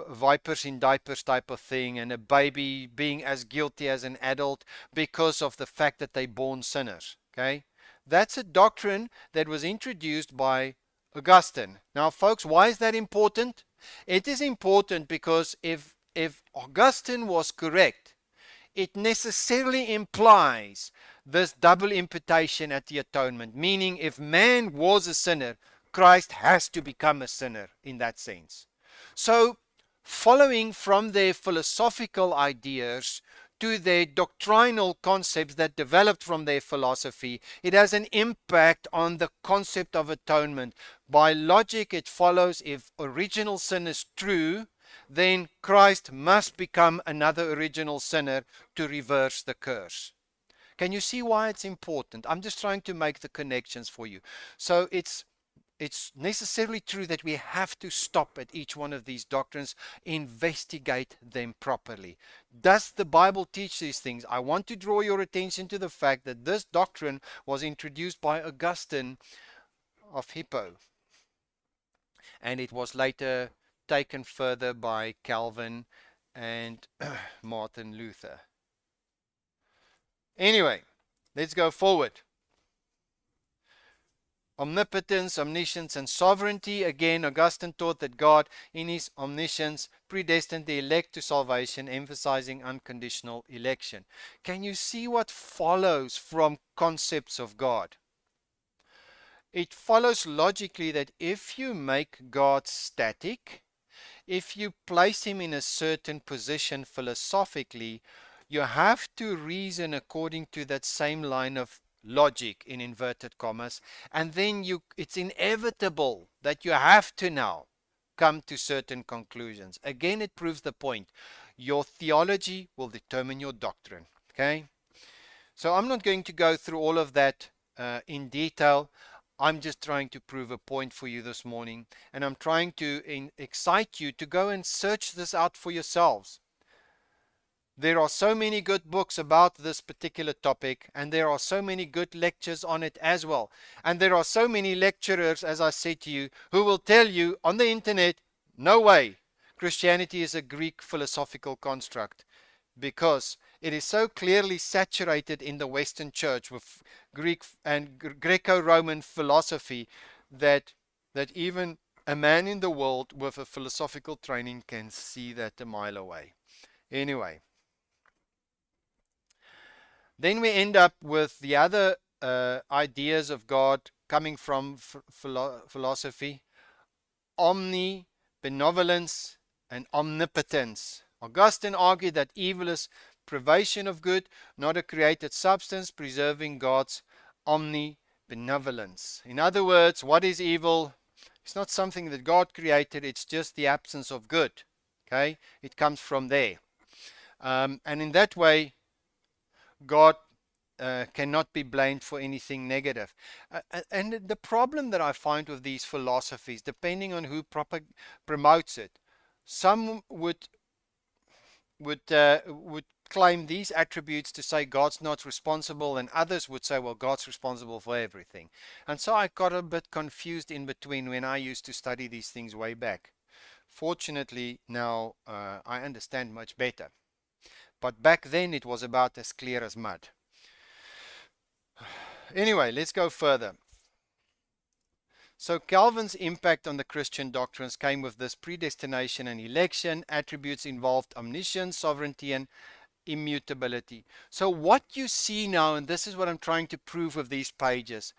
vipers in diapers type of thing, and a baby being as guilty as an adult because of the fact that they're born sinners. Okay, that's a doctrine that was introduced by Augustine. Now, folks, why is that important? It is important because if Augustine was correct, it necessarily implies this double imputation at the atonement, meaning if man was a sinner, Christ has to become a sinner in that sense. So, following from their philosophical ideas to their doctrinal concepts that developed from their philosophy, it has an impact on the concept of atonement. By logic, it follows if original sin is true, then Christ must become another original sinner to reverse the curse. Can you see why it's important? I'm just trying to make the connections for you. So it's necessarily true that we have to stop at each one of these doctrines, investigate them properly. Does the Bible teach these things? I want to draw your attention to the fact that this doctrine was introduced by Augustine of Hippo, and it was later taken further by Calvin and Martin Luther. Anyway, let's go forward. Omnipotence, omniscience, and sovereignty. Again, Augustine taught that God, in his omniscience, predestined the elect to salvation, emphasizing unconditional election. Can you see what follows from concepts of God? It follows logically that if you make God static, if you place him in a certain position philosophically, you have to reason according to that same line of logic, in inverted commas, and then it's inevitable that you have to now come to certain conclusions. Again, it proves the point. Your theology will determine your doctrine. Okay? So I'm not going to go through all of that in detail. I'm just trying to prove a point for you this morning, and I'm trying to excite you to go and search this out for yourselves. There are so many good books about this particular topic, and there are so many good lectures on it as well. And there are so many lecturers, as I said to you, who will tell you on the internet, no way, Christianity is a Greek philosophical construct, because it is so clearly saturated in the Western Church with Greek and Greco-Roman philosophy that even a man in the world with a philosophical training can see that a mile away. Anyway. Then we end up with the other ideas of God coming from philosophy: omnibenevolence and omnipotence. Augustine argued that evil is privation of good, not a created substance, preserving God's omnibenevolence. In other words, what is evil? It's not something that God created, it's just the absence of good. Okay? It comes from there. And in that way, God cannot be blamed for anything negative. And the problem that I find with these philosophies, depending on who promotes it, some would claim these attributes to say God's not responsible, and others would say, well, God's responsible for everything. And so I got a bit confused in between when I used to study these things way back. Fortunately, now I understand much better. But back then it was about as clear as mud. Anyway, let's go further. So Calvin's impact on the Christian doctrines came with this predestination and election. Attributes involved omniscience, sovereignty, and immutability. So what you see now, and this is what I'm trying to prove with these pages.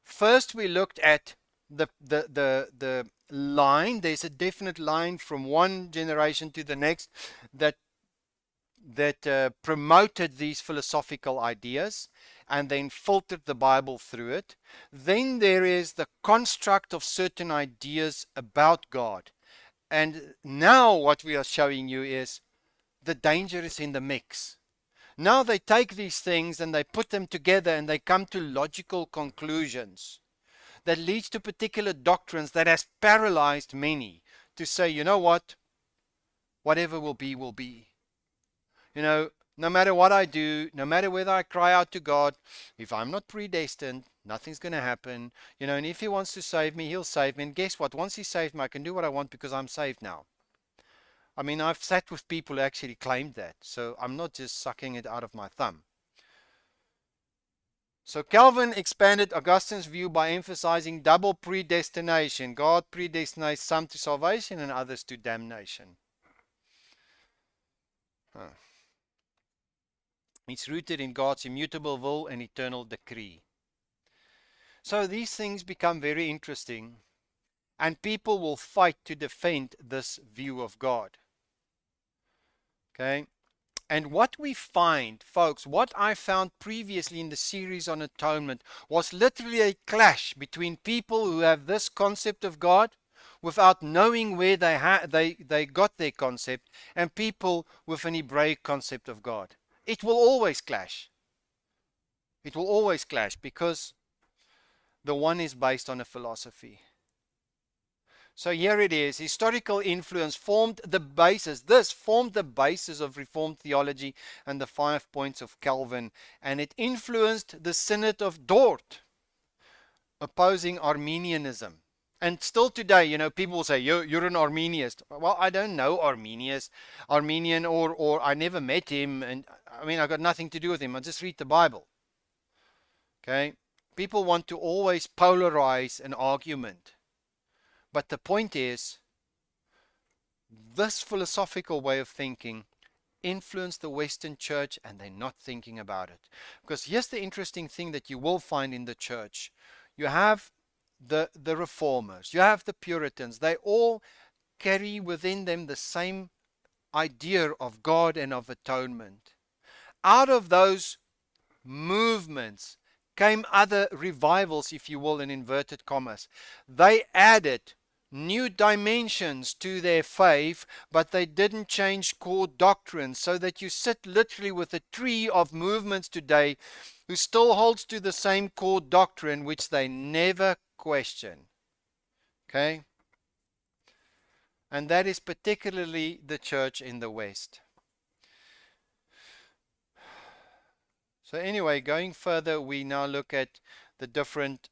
First, we looked at the line. There's a definite line from one generation to the next that promoted these philosophical ideas and then filtered the Bible through it. Then there is the construct of certain ideas about God. And now what we are showing you is the danger is in the mix. Now they take these things and they put them together and they come to logical conclusions that leads to particular doctrines that has paralyzed many to say, you know what? Whatever will be, will be. You know, no matter what I do, no matter whether I cry out to God, if I'm not predestined, nothing's going to happen. You know, and if he wants to save me, he'll save me. And guess what? Once he saved me, I can do what I want because I'm saved now. I mean, I've sat with people who actually claimed that. So I'm not just sucking it out of my thumb. So Calvin expanded Augustine's view by emphasizing double predestination. God predestinates some to salvation and others to damnation. It's rooted in God's immutable will and eternal decree. So these things become very interesting, and people will fight to defend this view of God. Okay? And what we find, folks, what I found previously in the series on atonement was literally a clash between people who have this concept of God without knowing where they got their concept, and people with an Hebraic concept of God. It will always clash. It will always clash because the one is based on a philosophy. So here it is. Historical influence formed the basis. This formed the basis of Reformed theology and the 5 points of Calvin. And it influenced the Synod of Dort, opposing Arminianism. And still today, people will say, you're an Arminianist. Well, I don't know Arminian, or I never met him. And I mean, I got nothing to do with him. I just read the Bible. Okay? People want to always polarize an argument. But the point is, this philosophical way of thinking influenced the Western church, and they're not thinking about it. Because here's the interesting thing that you will find in the church. You have the reformers, you have the Puritans. They all carry within them the same idea of God and of atonement. Out of those movements came other revivals, if you will, in inverted commas. They added new dimensions to their faith, but they didn't change core doctrines, so that you sit literally with a tree of movements today who still holds to the same core doctrine, which they never question. Okay? And that is particularly the church in the West. So anyway, going further, we now look at the different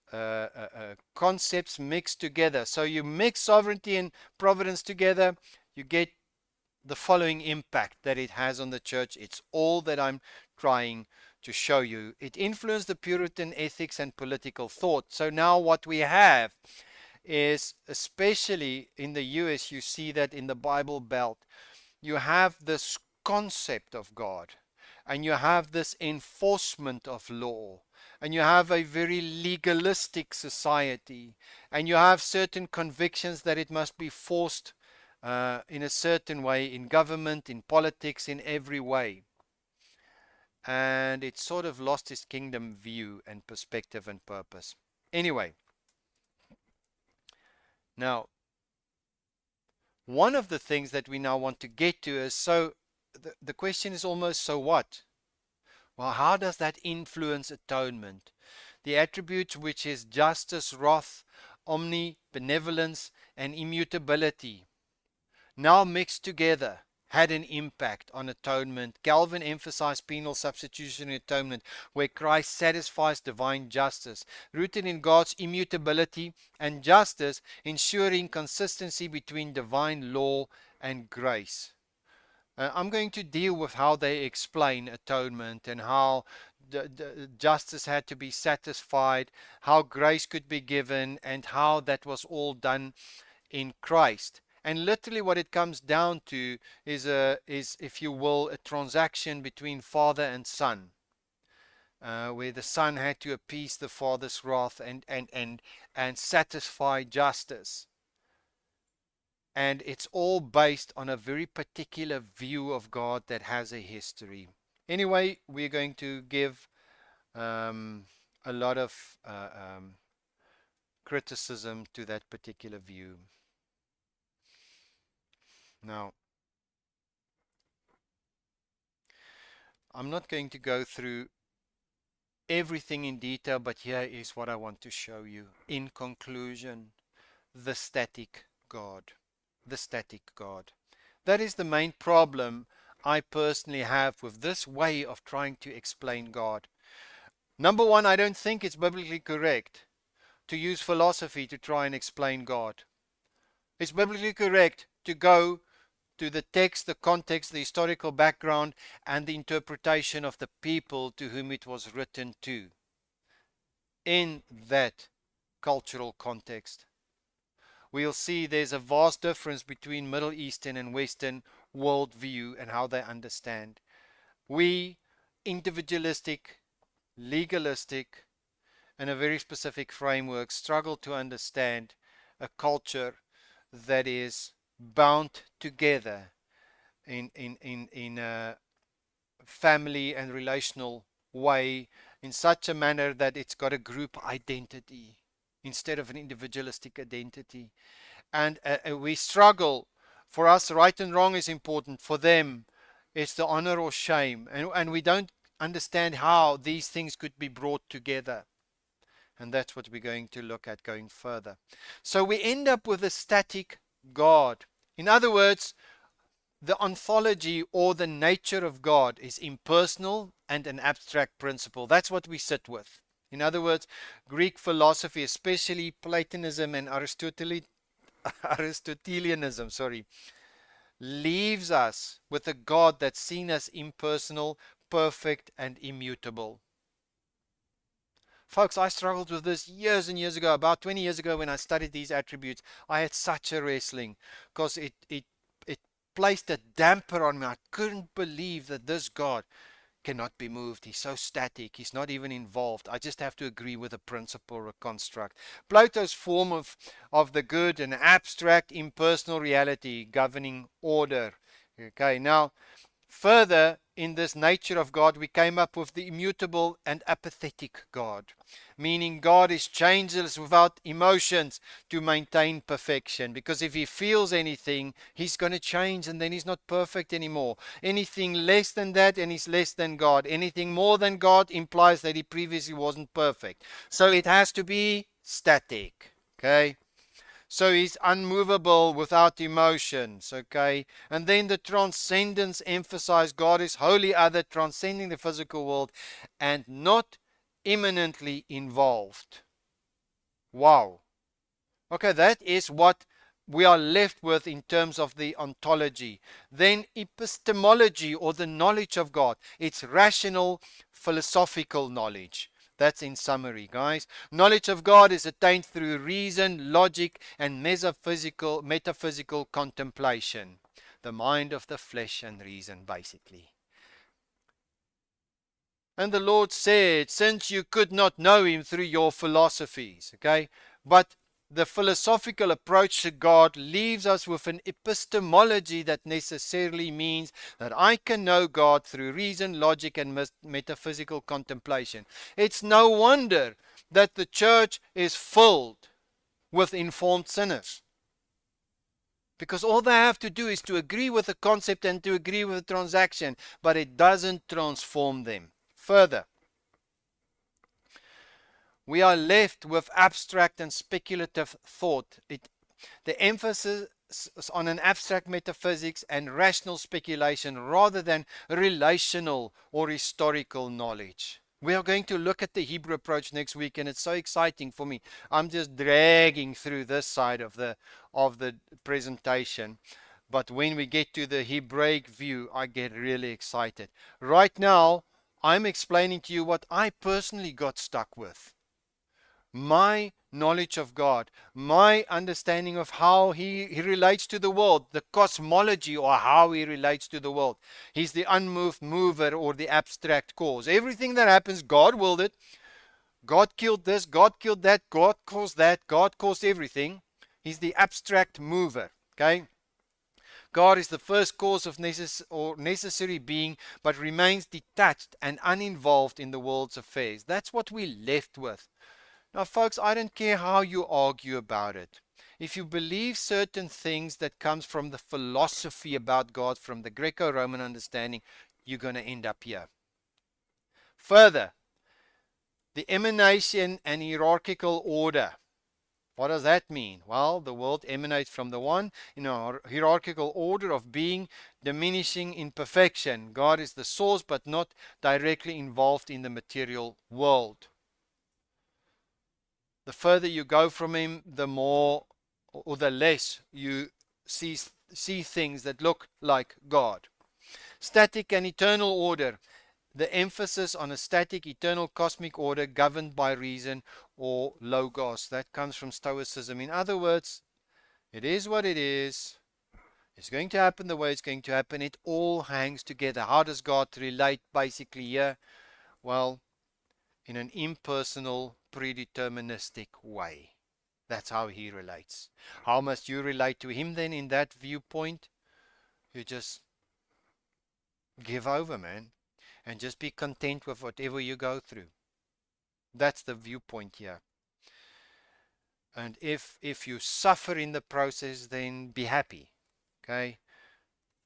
concepts mixed together. So you mix sovereignty and providence together, you get the following impact that it has on the church. It's all that I'm trying to show you. It influenced the Puritan ethics and political thought. So now what we have is, especially in the US, you see that in the Bible Belt, you have this concept of God, and you have this enforcement of law, and you have a very legalistic society, and you have certain convictions that it must be forced in a certain way, in government, in politics, in every way. And it sort of lost its kingdom view and perspective and purpose. Anyway, now, one of the things that we now want to get to is, so the question is almost, so what? Well, how does that influence atonement? The attributes which is justice, wrath, omnibenevolence, and immutability, now mixed together, had an impact on atonement. Calvin emphasized penal substitutionary atonement, where Christ satisfies divine justice, rooted in God's immutability and justice, ensuring consistency between divine law and grace. I'm going to deal with how they explain atonement and how justice had to be satisfied, how grace could be given, and how that was all done in Christ. And literally what it comes down to is, if you will, a transaction between father and son, where the son had to appease the father's wrath and satisfy justice. And it's all based on a very particular view of God that has a history. Anyway, we're going to give a lot of criticism to that particular view. Now, I'm not going to go through everything in detail, but here is what I want to show you. In conclusion, the static God. The static God. That is the main problem I personally have with this way of trying to explain God. Number one, I don't think it's biblically correct to use philosophy to try and explain God. It's biblically correct to go to the text, the context, the historical background, and the interpretation of the people to whom it was written to, in that cultural context. We'll see there's a vast difference between Middle Eastern and Western worldview and how they understand. We, individualistic, legalistic, and a very specific framework, struggle to understand a culture that is bound together in a family and relational way, in such a manner that it's got a group identity instead of an individualistic identity. And we struggle. For us, right and wrong is important. For them, it's the honor or shame. And we don't understand how these things could be brought together. And that's what we're going to look at going further. So we end up with a static God. In other words, the ontology or the nature of God is impersonal and an abstract principle. That's what we sit with. In other words, Greek philosophy, especially Platonism and Aristotelianism, leaves us with a God that's seen as impersonal, perfect, and immutable. Folks, I struggled with this years and years ago. About 20 years ago when I studied these attributes, I had such a wrestling because it placed a damper on me. I couldn't believe that this God cannot be moved. He's so static. He's not even involved. I just have to agree with a principle or a construct. Plato's form of the good, an abstract, impersonal reality governing order. Okay, now further, in this nature of God, we came up with the immutable and apathetic God, meaning God is changeless without emotions to maintain perfection. Because if he feels anything, he's going to change and then he's not perfect anymore. Anything less than that and he's less than God. Anything more than God implies that he previously wasn't perfect. So it has to be static. Okay? So he's unmovable without emotions, okay? And then the transcendence emphasized God is wholly other, transcending the physical world and not immanently involved. Wow. Okay, that is what we are left with in terms of the ontology. Then epistemology, or the knowledge of God. It's rational, philosophical knowledge. That's in summary, guys. Knowledge of God is attained through reason, logic, and metaphysical contemplation. The mind of the flesh and reason, basically. And the Lord said, since you could not know him through your philosophies, okay? But the philosophical approach to God leaves us with an epistemology that necessarily means that I can know God through reason, logic, and metaphysical contemplation. It's no wonder that the church is filled with informed sinners. Because all they have to do is to agree with the concept and to agree with the transaction, but it doesn't transform them. Further, we are left with abstract and speculative thought. The emphasis is on an abstract metaphysics and rational speculation rather than relational or historical knowledge. We are going to look at the Hebrew approach next week, and it's so exciting for me. I'm just dragging through this side of the presentation. But when we get to the Hebraic view, I get really excited. Right now, I'm explaining to you what I personally got stuck with. My knowledge of God, my understanding of how he relates to the world, the cosmology, or how he relates to the world. He's the unmoved mover or the abstract cause. Everything that happens, God willed it. God killed this, God killed that, God caused that, God caused everything. He's the abstract mover. Okay? God is the first cause of necessary being, but remains detached and uninvolved in the world's affairs. That's what we're left with. Now, folks, I don't care how you argue about it. If you believe certain things that comes from the philosophy about God, from the Greco-Roman understanding, you're going to end up here. Further, the emanation and hierarchical order. What does that mean? Well, the world emanates from the one in a hierarchical order of being, diminishing in perfection. God is the source, but not directly involved in the material world. The further you go from him, the more or the less you see things that look like God. Static and eternal order. The emphasis on a static, eternal, cosmic order governed by reason or logos. That comes from Stoicism. In other words, it is what it is. It's going to happen the way it's going to happen. It all hangs together. How does God relate basically here? Well, in an impersonal, predeterministic way. That's how he relates. How must you relate to him then in that viewpoint? You just give over, man. And just be content with whatever you go through. That's the viewpoint here. And if you suffer in the process, then be happy. Okay?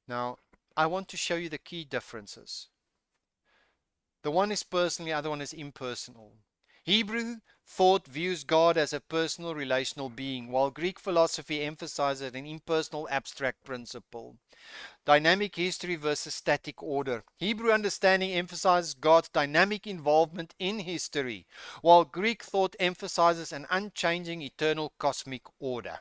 Now, I want to show you the key differences. The one is personal, the other one is impersonal. Hebrew thought views God as a personal relational being, while Greek philosophy emphasizes an impersonal abstract principle. Dynamic history versus static order. Hebrew understanding emphasizes God's dynamic involvement in history, while Greek thought emphasizes an unchanging eternal cosmic order.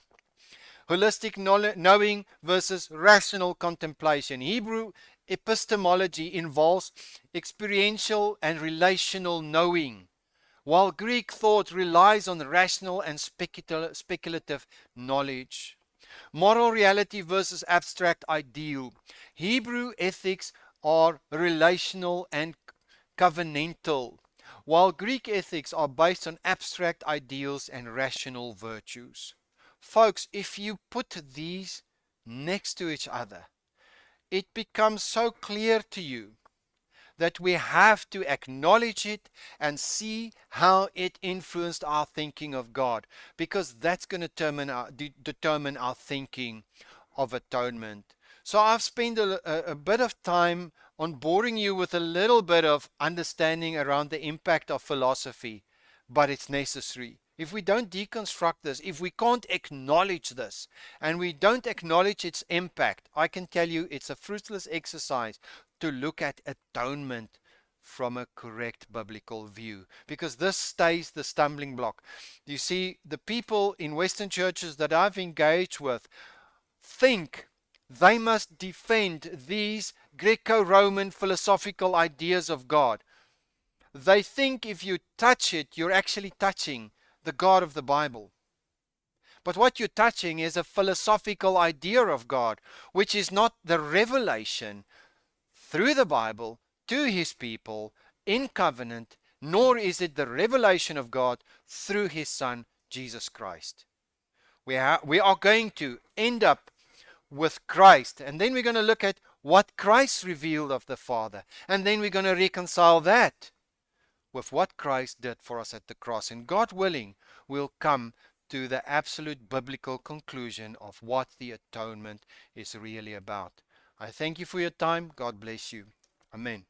Holistic knowing versus rational contemplation. Hebrew epistemology involves experiential and relational knowing, while Greek thought relies on rational and speculative knowledge. Moral reality versus abstract ideal. Hebrew ethics are relational and covenantal, while Greek ethics are based on abstract ideals and rational virtues. Folks, if you put these next to each other, it becomes so clear to you that we have to acknowledge it and see how it influenced our thinking of God, because that's going to determine our thinking of atonement. So I've spent a bit of time on boring you with a little bit of understanding around the impact of philosophy, but it's necessary. If we don't deconstruct this, if we can't acknowledge this, and we don't acknowledge its impact, I can tell you it's a fruitless exercise to look at atonement from a correct biblical view, because this stays the stumbling block. You see, the people in Western churches that I've engaged with think they must defend these Greco-Roman philosophical ideas of God. They think if you touch it, you're actually touching the God of the Bible. But what you're touching is a philosophical idea of God, which is not the revelation through the Bible to his people in covenant, nor is it the revelation of God through his Son, Jesus Christ. We are going to end up with Christ, and then we're going to look at what Christ revealed of the Father, and then we're going to reconcile that with what Christ did for us at the cross. And God willing, we'll come to the absolute biblical conclusion of what the atonement is really about. I thank you for your time. God bless you. Amen.